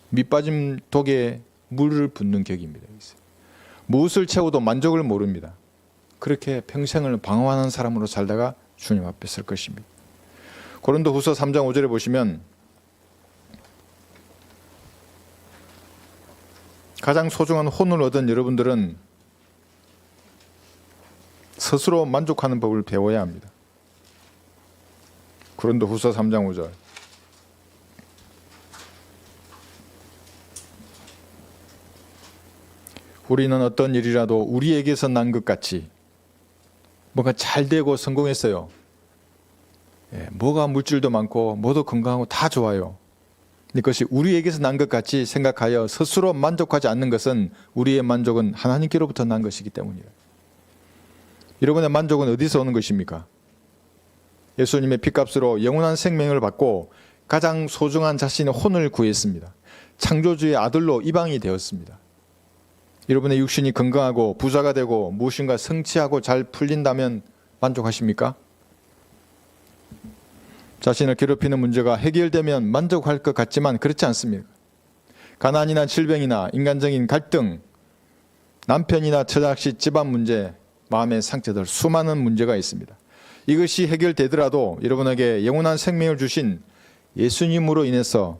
밑빠짐 독에 물을 붓는 격입니다. 무엇을 채워도 만족을 모릅니다. 그렇게 평생을 방황하는 사람으로 살다가 주님 앞에 설 것입니다. 고린도후서 3장 5절에 보시면 가장 소중한 혼을 얻은 여러분들은 스스로 만족하는 법을 배워야 합니다. 고린도후서 3장 5절. 우리는 어떤 일이라도 우리에게서 난 것 같이 뭔가 잘 되고 성공했어요. 뭐가 물질도 많고 뭐도 건강하고 다 좋아요. 그것이 우리에게서 난 것 같이 생각하여 스스로 만족하지 않는 것은 우리의 만족은 하나님께로부터 난 것이기 때문이에요. 여러분의 만족은 어디서 오는 것입니까? 예수님의 피값으로 영원한 생명을 받고 가장 소중한 자신의 혼을 구했습니다. 창조주의 아들로 입양이 되었습니다. 여러분의 육신이 건강하고 부자가 되고 무엇인가 성취하고 잘 풀린다면 만족하십니까? 자신을 괴롭히는 문제가 해결되면 만족할 것 같지만 그렇지 않습니다. 가난이나 질병이나 인간적인 갈등, 남편이나 처자식 집안 문제, 마음의 상처들 수많은 문제가 있습니다. 이것이 해결되더라도 여러분에게 영원한 생명을 주신 예수님으로 인해서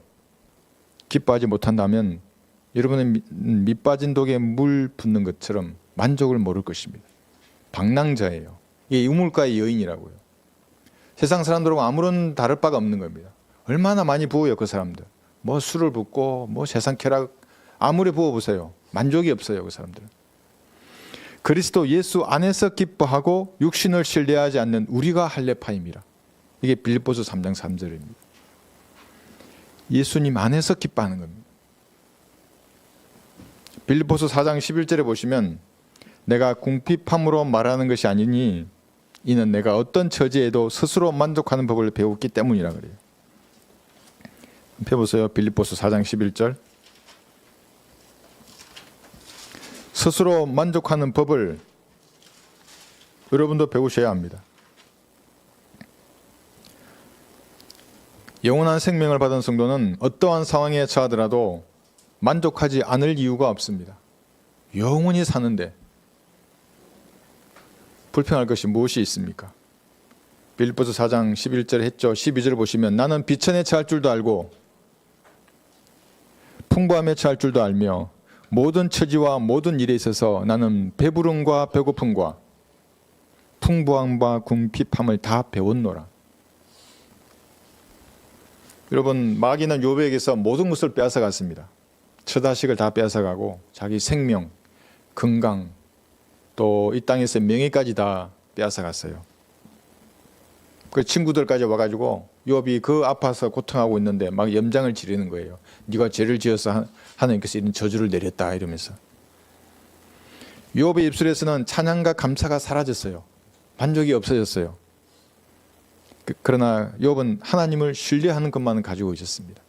기뻐하지 못한다면 여러분의 밑빠진 독에 물 붓는 것처럼 만족을 모를 것입니다. 방랑자예요. 이게 우물가의 여인이라고요. 세상 사람들하고 아무런 다를 바가 없는 겁니다. 얼마나 많이 부어요, 그 사람들. 뭐 술을 붓고 뭐 세상 쾌락 아무리 부어보세요. 만족이 없어요, 그 사람들은. 그리스도 예수 안에서 기뻐하고 육신을 신뢰하지 않는 우리가 할례파입니다. 이게 빌립보서 3장 3절입니다. 예수님 안에서 기뻐하는 겁니다. 빌립보서 4장 11절에 보시면 내가 궁핍함으로 말하는 것이 아니니 이는 내가 어떤 처지에도 스스로 만족하는 법을 배웠기 때문이라 그래요. 펴보세요. 빌립보서 4장 11절. 스스로 만족하는 법을 여러분도 배우셔야 합니다. 영원한 생명을 받은 성도는 어떠한 상황에 처하더라도 만족하지 않을 이유가 없습니다. 영원히 사는데 불평할 것이 무엇이 있습니까? 빌립보서 4장 11절에 했죠. 12절 보시면 나는 비천에 처할 줄도 알고 풍부함에 처할 줄도 알며 모든 처지와 모든 일에 있어서 나는 배부름과 배고픔과 풍부함과 궁핍함을 다 배웠노라. 여러분, 마귀는 욥에게서 모든 것을 빼앗아갔습니다. 처자식을 다 빼앗아가고 자기 생명, 건강, 또 이 땅에서 명예까지 다 빼앗아갔어요. 그 친구들까지 와가지고 욥이 그 아파서 고통하고 있는데 막 염장을 지르는 거예요. 네가 죄를 지어서 하나님께서 이런 저주를 내렸다 이러면서. 욥의 입술에서는 찬양과 감사가 사라졌어요. 만족이 없어졌어요. 그러나 욥은 하나님을 신뢰하는 것만은 가지고 있었습니다.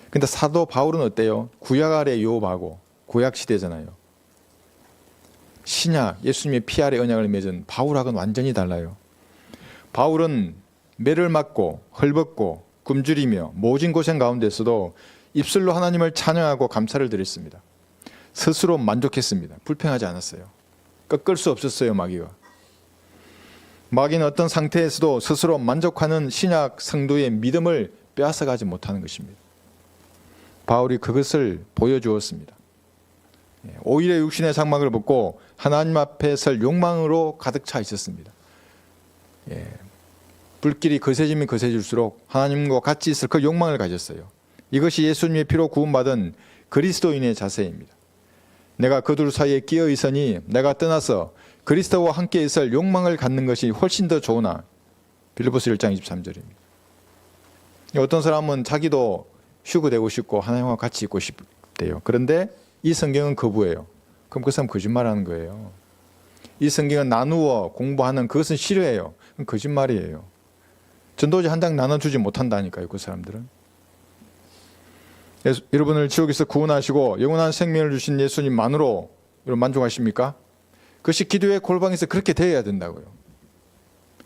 근데 사도 바울은 어때요? 구약 아래 욥하고 구약 시대잖아요. 신약, 예수님의 피 아래 언약을 맺은 바울하고는 완전히 달라요. 바울은 매를 맞고 헐벗고 굶주리며 모진 고생 가운데서도 입술로 하나님을 찬양하고 감사를 드렸습니다. 스스로 만족했습니다. 불평하지 않았어요. 꺾을 수 없었어요, 마귀가. 마귀는 어떤 상태에서도 스스로 만족하는 신약 성도의 믿음을 빼앗아가지 못하는 것입니다. 바울이 그것을 보여주었습니다. 오히려 육신의 장막을 벗고 하나님 앞에 설 욕망으로 가득 차 있었습니다. 불길이 거세지면 거세질수록 하나님과 같이 있을 그 욕망을 가졌어요. 이것이 예수님의 피로 구원받은 그리스도인의 자세입니다. 내가 그 둘 사이에 끼어 있으니 내가 떠나서 그리스도와 함께 있을 욕망을 갖는 것이 훨씬 더 좋으나. 빌립보서 1장 23절입니다. 어떤 사람은 자기도 휴거 되고 싶고 하나님과 같이 있고 싶대요. 그런데 이 성경은 거부해요. 그럼 그 사람 거짓말하는 거예요. 이 성경은 나누어 공부하는 그것은 싫어해요. 그건 거짓말이에요. 전도지 한 장 나눠주지 못한다니까요. 그 사람들은. 여러분을 지옥에서 구원하시고 영원한 생명을 주신 예수님만으로 여러분 만족하십니까? 그것이 기도의 골방에서 그렇게 되어야 된다고요.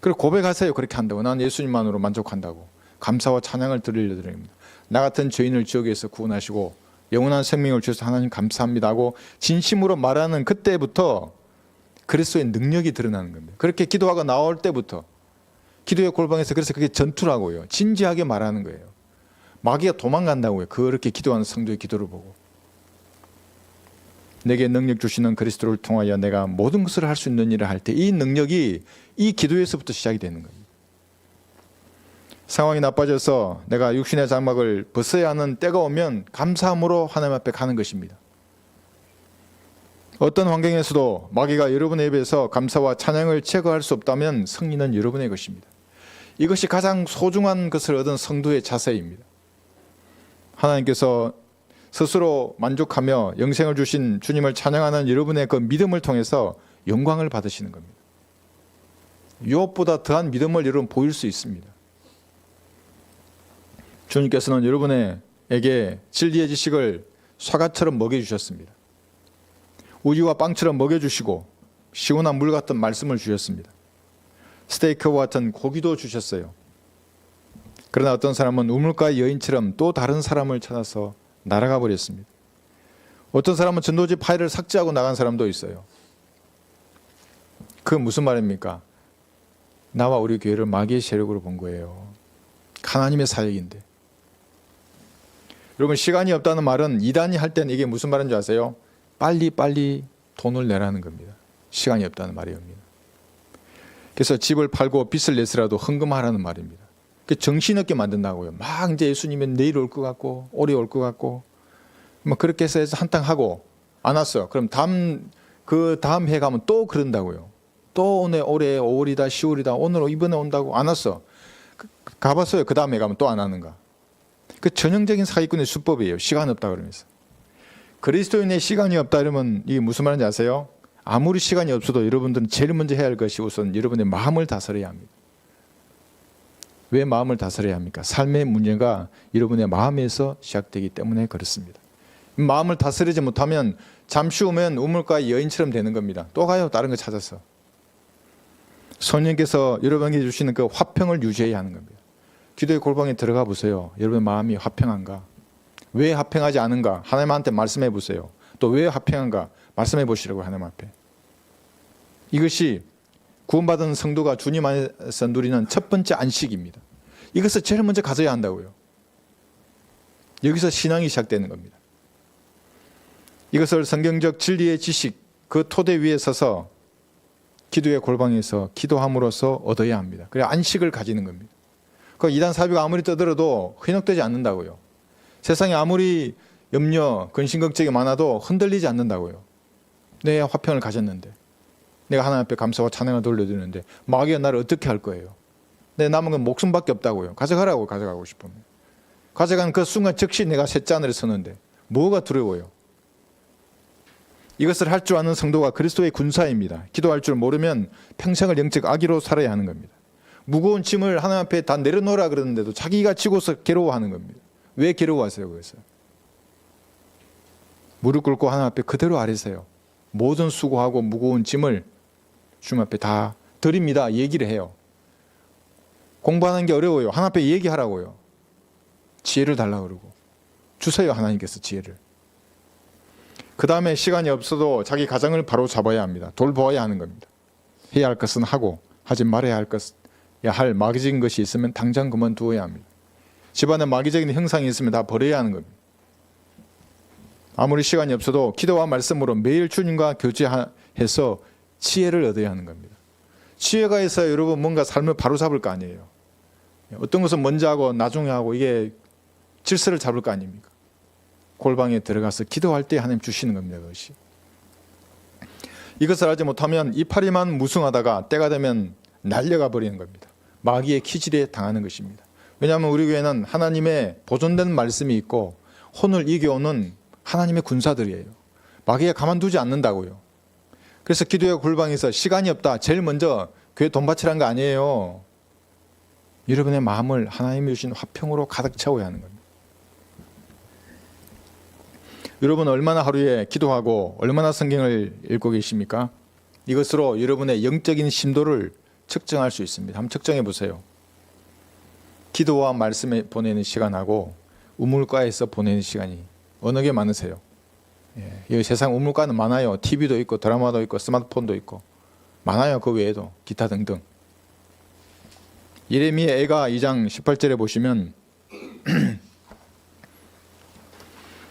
그리고 고백하세요. 그렇게 한다고. 난 예수님만으로 만족한다고. 감사와 찬양을 드립니다. 나 같은 죄인을 지옥에서 구원하시고 영원한 생명을 주셔서 하나님 감사합니다 하고 진심으로 말하는 그때부터 그리스도의 능력이 드러나는 겁니다. 그렇게 기도하고 나올 때부터 기도의 골방에서 그래서 그게 전투라고요. 진지하게 말하는 거예요. 마귀가 도망간다고요. 그렇게 기도하는 성도의 기도를 보고. 내게 능력 주시는 그리스도를 통하여 내가 모든 것을 할 수 있는 일을 할 때 이 능력이 이 기도에서부터 시작이 되는 겁니다. 상황이 나빠져서 내가 육신의 장막을 벗어야 하는 때가 오면 감사함으로 하나님 앞에 가는 것입니다. 어떤 환경에서도 마귀가 여러분의 입에서 감사와 찬양을 제거할 수 없다면 승리는 여러분의 것입니다. 이것이 가장 소중한 것을 얻은 성도의 자세입니다. 하나님께서 스스로 만족하며 영생을 주신 주님을 찬양하는 여러분의 그 믿음을 통해서 영광을 받으시는 겁니다. 유업보다 더한 믿음을 여러분 보일 수 있습니다. 주님께서는 여러분에게 진리의 지식을 쇠가처럼 먹여주셨습니다. 우유와 빵처럼 먹여주시고 시원한 물 같은 말씀을 주셨습니다. 스테이크와 같은 고기도 주셨어요. 그러나 어떤 사람은 우물가의 여인처럼 또 다른 사람을 찾아서 날아가 버렸습니다. 어떤 사람은 전도지 파일을 삭제하고 나간 사람도 있어요. 그 무슨 말입니까? 나와 우리 교회를 마귀의 세력으로 본 거예요. 하나님의 사역인데. 여러분 시간이 없다는 말은 이단이 할 때는 이게 무슨 말인 줄 아세요? 빨리 돈을 내라는 겁니다. 시간이 없다는 말이옵니다. 그래서 집을 팔고 빚을 내서라도 헌금하라는 말입니다. 정신없게 만든다고요. 막 이제 예수님은 내일 올 것 같고 올해 올 것 같고 뭐 그렇게 해서 한탕 하고 안 왔어. 그럼 그 다음 해 가면 또 그런다고요. 또 올해 5월이다 10월이다 오늘 이번에 온다고 안 왔어. 가봤어요. 그 다음 해 가면 또 안 하는가. 그 전형적인 사기꾼의 수법이에요. 시간 없다 그러면서. 그리스도인의 시간이 없다 이러면 이게 무슨 말인지 아세요? 아무리 시간이 없어도 여러분들은 제일 먼저 해야 할 것이 우선 여러분의 마음을 다스려야 합니다. 왜 마음을 다스려야 합니까? 삶의 문제가 여러분의 마음에서 시작되기 때문에 그렇습니다. 마음을 다스리지 못하면 잠시 후면 우물가의 여인처럼 되는 겁니다. 또 가요. 다른 거 찾아서. 성령께서 여러분에게 주시는 그 화평을 유지해야 하는 겁니다. 기도의 골방에 들어가 보세요. 여러분의 마음이 화평한가? 왜 화평하지 않은가? 하나님한테 말씀해 보세요. 또 왜 화평한가? 말씀해 보시라고 하나님 앞에. 이것이 구원받은 성도가 주님 안에서 누리는 첫 번째 안식입니다. 이것을 제일 먼저 가져야 한다고요. 여기서 신앙이 시작되는 겁니다. 이것을 성경적 진리의 지식 그 토대 위에 서서 기도의 골방에서 기도함으로써 얻어야 합니다. 그래 안식을 가지는 겁니다. 그 이단 사비가 아무리 떠들어도 현혹되지 않는다고요. 세상에 아무리 염려, 근심 걱정이 많아도 흔들리지 않는다고요. 내 화평을 가졌는데 내가 하나님 앞에 감사와 찬양을 돌려드리는데 마귀가 나를 어떻게 할 거예요? 내 남은 건 목숨밖에 없다고요. 가져가라고 가져가고 싶으면. 가져간 그 순간 즉시 내가 셋째 하늘에 서는데 뭐가 두려워요? 이것을 할 줄 아는 성도가 그리스도의 군사입니다. 기도할 줄 모르면 평생을 영적 악의로 살아야 하는 겁니다. 무거운 짐을 하나님 앞에 다 내려놓으라 그러는데도 자기가 지고서 괴로워하는 겁니다. 왜 괴로워하세요? 그것을 무릎 꿇고 하나님 앞에 그대로 아뢰세요. 모든 수고하고 무거운 짐을 주님 앞에 다 드립니다. 얘기를 해요. 공부하는 게 어려워요. 하나님 앞에 얘기하라고요. 지혜를 달라고 그러고 주세요. 하나님께서 지혜를. 그 다음에 시간이 없어도 자기 가정을 바로 잡아야 합니다. 돌보아야 하는 겁니다. 해야 할 것은 하고 하지 말아야 할 마귀적인 것이 있으면 당장 그만두어야 합니다. 집안에 마귀적인 형상이 있으면 다 버려야 하는 겁니다. 아무리 시간이 없어도 기도와 말씀으로 매일 주님과 교제해서 지혜를 얻어야 하는 겁니다. 지혜가 있어야 여러분 뭔가 삶을 바로잡을 거 아니에요. 어떤 것은 먼저 하고 나중에 하고 이게 질서를 잡을 거 아닙니까? 골방에 들어가서 기도할 때 하나님 주시는 겁니다. 그것이. 이것을 하지 못하면 이파리만 무성하다가 때가 되면 날려가 버리는 겁니다. 마귀의 키질에 당하는 것입니다. 왜냐하면 우리 교회는 하나님의 보존된 말씀이 있고 혼을 이겨오는 하나님의 군사들이에요. 마귀가 가만두지 않는다고요. 그래서 기도의 골방에서 시간이 없다. 제일 먼저 교회 돈 바치라는 거 아니에요. 여러분의 마음을 하나님이 주신 화평으로 가득 채워야 하는 겁니다. 여러분 얼마나 하루에 기도하고 얼마나 성경을 읽고 계십니까? 이것으로 여러분의 영적인 심도를 측정할 수 있습니다. 한번 측정해 보세요. 기도와 말씀에 보내는 시간하고 우물가에서 보내는 시간이 어느 게 많으세요? 이 세상 우물가는 많아요. TV도 있고 드라마도 있고 스마트폰도 있고 많아요. 그 외에도 기타 등등. 예레미야 애가 2장 18절에 보시면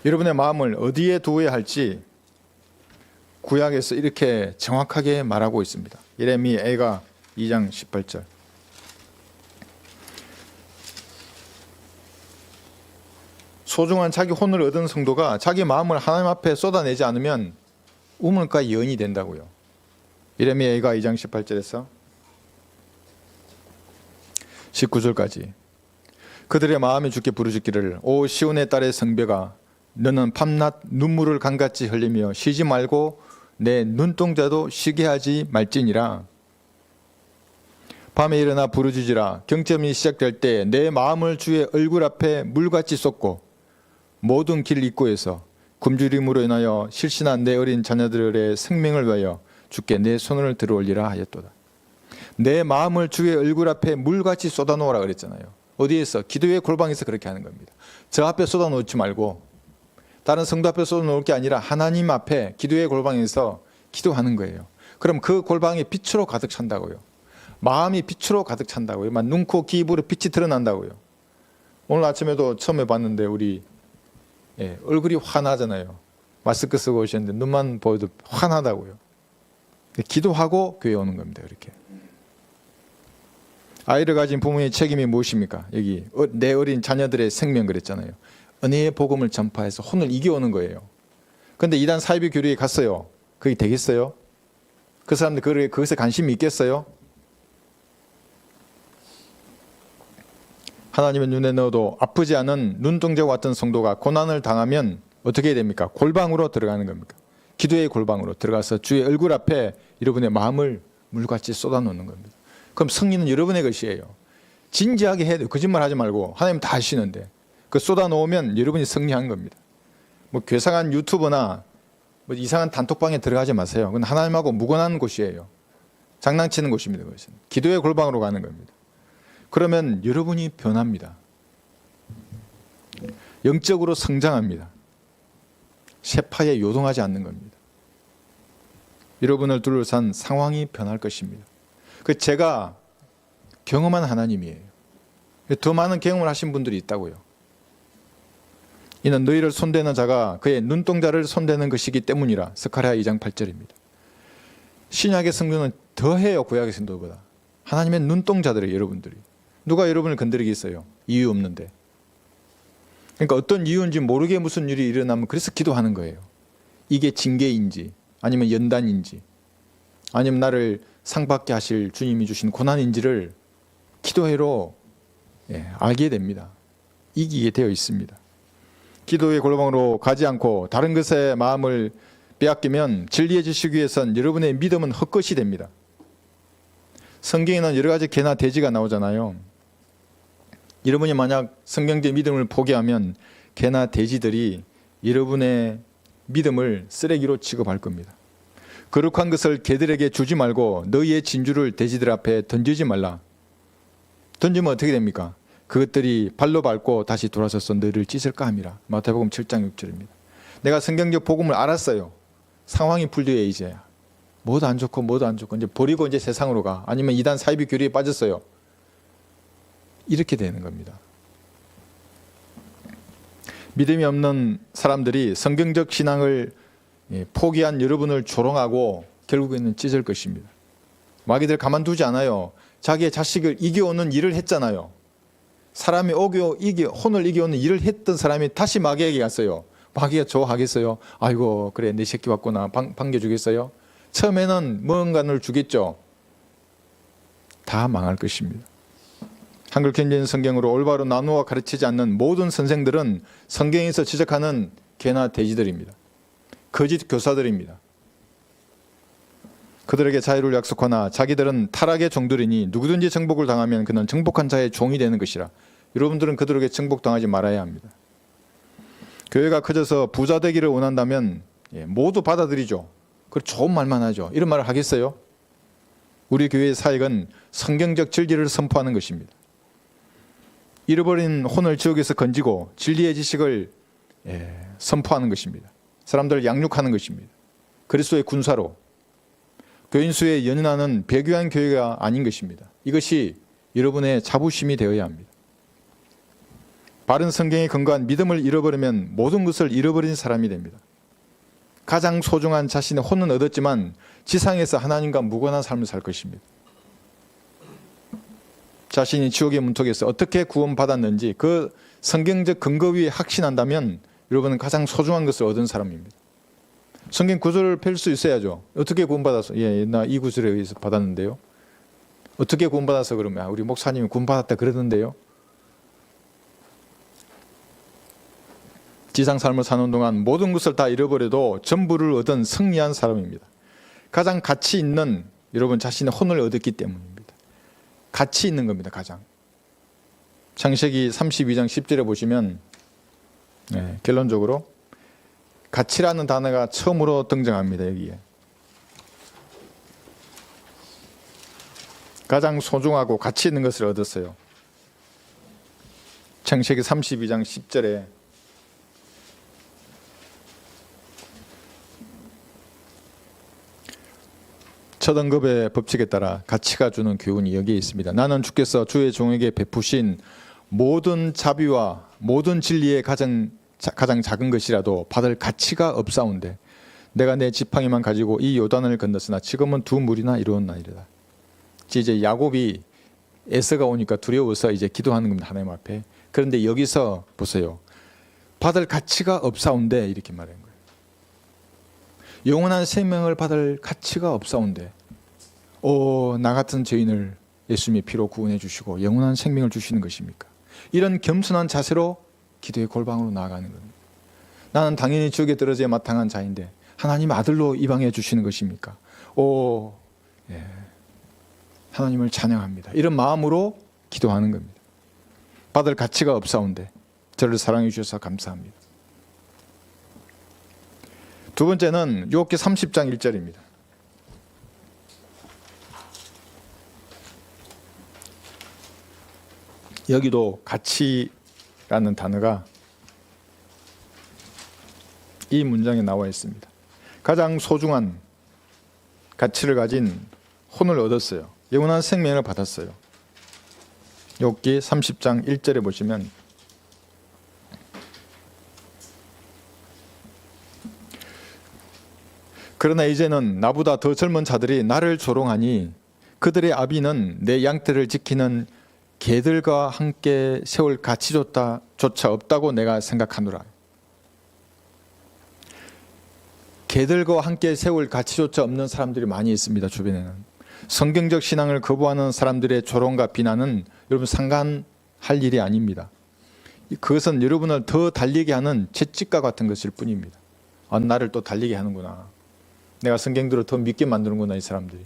여러분의 마음을 어디에 두어야 할지 구약에서 이렇게 정확하게 말하고 있습니다. 예레미야 애가 2장 18절. 소중한 자기 혼을 얻은 성도가 자기 마음을 하나님 앞에 쏟아내지 않으면 우물가 연이 된다고요. 예레미야 애가 2장 18절에서 19절까지. 그들의 마음이 주께 부르짖기를 오 시온의 딸의 성벽아 너는 밤낮 눈물을 강같이 흘리며 쉬지 말고 내 눈동자도 쉬게 하지 말지니라. 밤에 일어나 부르짖으라. 경점이 시작될 때 내 마음을 주의 얼굴 앞에 물같이 쏟고 모든 길 입구에서 굶주림으로 인하여 실신한 내 어린 자녀들의 생명을 위하여 주께 내 손을 들어올리라 하였도다. 내 마음을 주의 얼굴 앞에 물같이 쏟아놓으라 그랬잖아요. 어디에서? 기도의 골방에서 그렇게 하는 겁니다. 저 앞에 쏟아놓지 말고 다른 성도 앞에 쏟아놓을 게 아니라 하나님 앞에 기도의 골방에서 기도하는 거예요. 그럼 그 골방이 빛으로 가득 찬다고요. 마음이 빛으로 가득 찬다고요. 눈, 코, 귀, 입으로 빛이 드러난다고요. 오늘 아침에도 처음에 봤는데 우리 얼굴이 환하잖아요. 마스크 쓰고 오셨는데 눈만 보여도 환하다고요. 기도하고 교회 오는 겁니다. 이렇게. 아이를 가진 부모의 책임이 무엇입니까? 여기 내 어린 자녀들의 생명 그랬잖아요. 은혜의 복음을 전파해서 혼을 이겨오는 거예요. 그런데 이단 사이비 교류에 갔어요. 그게 되겠어요? 그 사람들 그것에 관심이 있겠어요? 하나님의 눈에 넣어도 아프지 않은 눈동자와 같은 성도가 고난을 당하면 어떻게 해야 됩니까? 골방으로 들어가는 겁니까? 기도의 골방으로 들어가서 주의 얼굴 앞에 여러분의 마음을 물같이 쏟아놓는 겁니다. 그럼 승리는 여러분의 것이에요. 진지하게 해야 돼요. 거짓말 하지 말고. 하나님 다 아시는데 그 쏟아놓으면 여러분이 승리한 겁니다. 괴상한 유튜브나 이상한 단톡방에 들어가지 마세요. 그건 하나님하고 무관한 곳이에요. 장난치는 곳입니다. 그것은. 기도의 골방으로 가는 겁니다. 그러면 여러분이 변합니다. 영적으로 성장합니다. 세파에 요동하지 않는 겁니다. 여러분을 둘러싼 상황이 변할 것입니다. 그 제가 경험한 하나님이에요. 더 많은 경험을 하신 분들이 있다고요. 이는 너희를 손대는 자가 그의 눈동자를 손대는 것이기 때문이라. 스가랴 2장 8절입니다. 신약의 성도는 더해요. 구약의 성도보다. 하나님의 눈동자들이에요. 여러분들이. 누가 여러분을 건드리겠어요? 이유 없는데. 그러니까 어떤 이유인지 모르게 무슨 일이 일어나면 그래서 기도하는 거예요. 이게 징계인지 아니면 연단인지 아니면 나를 상받게 하실 주님이 주신 고난인지를 기도회로 알게 됩니다. 이기게 되어 있습니다. 기도의 골방으로 가지 않고 다른 것에 마음을 빼앗기면 진리의 지식 위에선 여러분의 믿음은 헛것이 됩니다. 성경에는 여러 가지 개나 돼지가 나오잖아요. 여러분이 만약 성경적 믿음을 포기하면 개나 돼지들이 여러분의 믿음을 쓰레기로 취급할 겁니다. 거룩한 것을 개들에게 주지 말고 너희의 진주를 돼지들 앞에 던지지 말라. 던지면 어떻게 됩니까? 그것들이 발로 밟고 다시 돌아서서 너희를 찢을까 함이라. 마태복음 7장 6절입니다. 내가 성경적 복음을 알았어요. 상황이 풀려야 이제야. 뭐도 안 좋고 이제 버리고 이제 세상으로 가. 아니면 이단 사이비 교리에 빠졌어요. 이렇게 되는 겁니다. 믿음이 없는 사람들이 성경적 신앙을 포기한 여러분을 조롱하고 결국에는 찢을 것입니다. 마귀들 가만두지 않아요. 자기의 자식을 이겨오는 일을 했잖아요. 사람이 혼을 이겨오는 일을 했던 사람이 다시 마귀에게 갔어요. 마귀가 좋아하겠어요? 아이고 그래 내 새끼 왔구나 반겨주겠어요? 처음에는 뭔가를 주겠죠. 다 망할 것입니다. 한글 경전 성경으로 올바로 나누어 가르치지 않는 모든 선생들은 성경에서 지적하는 개나 돼지들입니다. 거짓 교사들입니다. 그들에게 자유를 약속하나 자기들은 타락의 종들이니 누구든지 정복을 당하면 그는 정복한 자의 종이 되는 것이라. 여러분들은 그들에게 정복당하지 말아야 합니다. 교회가 커져서 부자 되기를 원한다면 모두 받아들이죠. 그 좋은 말만 하죠. 이런 말을 하겠어요? 우리 교회의 사역은 성경적 진리를 선포하는 것입니다. 잃어버린 혼을 지옥에서 건지고 진리의 지식을 선포하는 것입니다. 사람들을 양육하는 것입니다. 그리스도의 군사로 교인 수에 연연하는 배교한 교회가 아닌 것입니다. 이것이 여러분의 자부심이 되어야 합니다. 바른 성경에 근거한 믿음을 잃어버리면 모든 것을 잃어버린 사람이 됩니다. 가장 소중한 자신의 혼은 얻었지만 지상에서 하나님과 무관한 삶을 살 것입니다. 자신이 지옥의 문턱에서 어떻게 구원받았는지 그 성경적 근거 위에 확신한다면 여러분은 가장 소중한 것을 얻은 사람입니다. 성경 구절을 펼 수 있어야죠. 어떻게 구원받았어? 나 이 구절에 의해서 받았는데요. 어떻게 구원받아서 그러면 우리 목사님이 구원받았다 그러던데요. 지상 삶을 사는 동안 모든 것을 다 잃어버려도 전부를 얻은 승리한 사람입니다. 가장 가치 있는 여러분 자신의 혼을 얻었기 때문입니다. 가치 있는 겁니다. 가장. 창세기 32장 10절에 보시면 결론적으로 가치라는 단어가 처음으로 등장합니다. 여기에. 가장 소중하고 가치 있는 것을 얻었어요. 창세기 32장 10절에 첫 언급의 법칙에 따라 가치가 주는 교훈이 여기에 있습니다. 나는 주께서 주의 종에게 베푸신 모든 자비와 모든 진리의 가장 작은 것이라도 받을 가치가 없사온데 내가 내 지팡이만 가지고 이 요단을 건넜으나 지금은 두 무리나 이루었나이다. 이제 야곱이 에서가 오니까 두려워서 이제 기도하는 겁니다. 하나님 앞에. 그런데 여기서 보세요. 받을 가치가 없사온데 이렇게 말한 거예요. 영원한 생명을 받을 가치가 없사온데 나 같은 죄인을 예수님의 피로 구원해 주시고 영원한 생명을 주시는 것입니까? 이런 겸손한 자세로 기도의 골방으로 나아가는 겁니다. 나는 당연히 지옥에 떨어져야 마땅한 자인데 하나님 아들로 입양해 주시는 것입니까? 하나님을 찬양합니다. 이런 마음으로 기도하는 겁니다. 받을 가치가 없사온데 저를 사랑해 주셔서 감사합니다. 두 번째는 욥기 30장 1절입니다. 여기도 가치라는 단어가 이 문장에 나와 있습니다. 가장 소중한 가치를 가진 혼을 얻었어요. 영원한 생명을 받았어요. 욥기 30장 1절에 보시면 그러나 이제는 나보다 더 젊은 자들이 나를 조롱하니 그들의 아비는 내 양떼를 지키는 개들과 함께 세울 가치조차 없다고 내가 생각하노라. 개들과 함께 세울 가치조차 없는 사람들이 많이 있습니다. 주변에는. 성경적 신앙을 거부하는 사람들의 조롱과 비난은 여러분 상관할 일이 아닙니다. 그것은 여러분을 더 달리게 하는 채찍과 같은 것일 뿐입니다. 나를 또 달리게 하는구나. 내가 성경대로 더 믿게 만드는구나. 이 사람들이.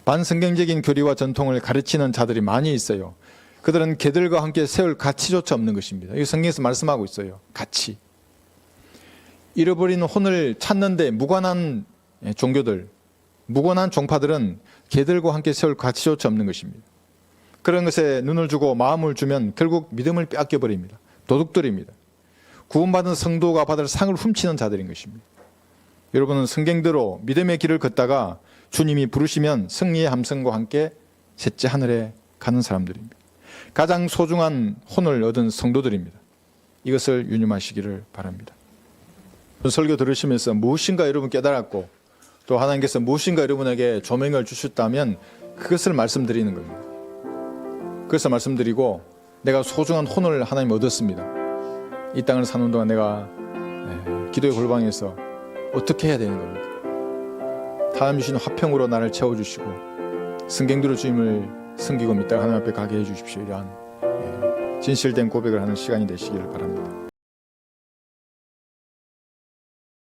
반성경적인 교리와 전통을 가르치는 자들이 많이 있어요. 그들은 개들과 함께 세울 가치조차 없는 것입니다. 이 성경에서 말씀하고 있어요. 가치. 잃어버린 혼을 찾는데 무관한 종교들, 무관한 종파들은 개들과 함께 세울 가치조차 없는 것입니다. 그런 것에 눈을 주고 마음을 주면 결국 믿음을 빼앗겨버립니다. 도둑들입니다. 구원받은 성도가 받을 상을 훔치는 자들인 것입니다. 여러분은 성경대로 믿음의 길을 걷다가 주님이 부르시면 승리의 함성과 함께 셋째 하늘에 가는 사람들입니다. 가장 소중한 혼을 얻은 성도들입니다. 이것을 유념하시기를 바랍니다. 설교 들으시면서 무엇인가 여러분 깨달았고 또 하나님께서 무엇인가 여러분에게 조명을 주셨다면 그것을 말씀드리는 겁니다. 그래서 말씀드리고 내가 소중한 혼을 하나님 얻었습니다. 이 땅을 사는 동안 내가 기도의 골방에서 어떻게 해야 되는 겁니까? 하나님 주신 화평으로 나를 채워주시고 성경대로 주님을 숨기고 믿다가 하나님 앞에 가게 해주십시오. 이러한 진실된 고백을 하는 시간이 되시기를 바랍니다.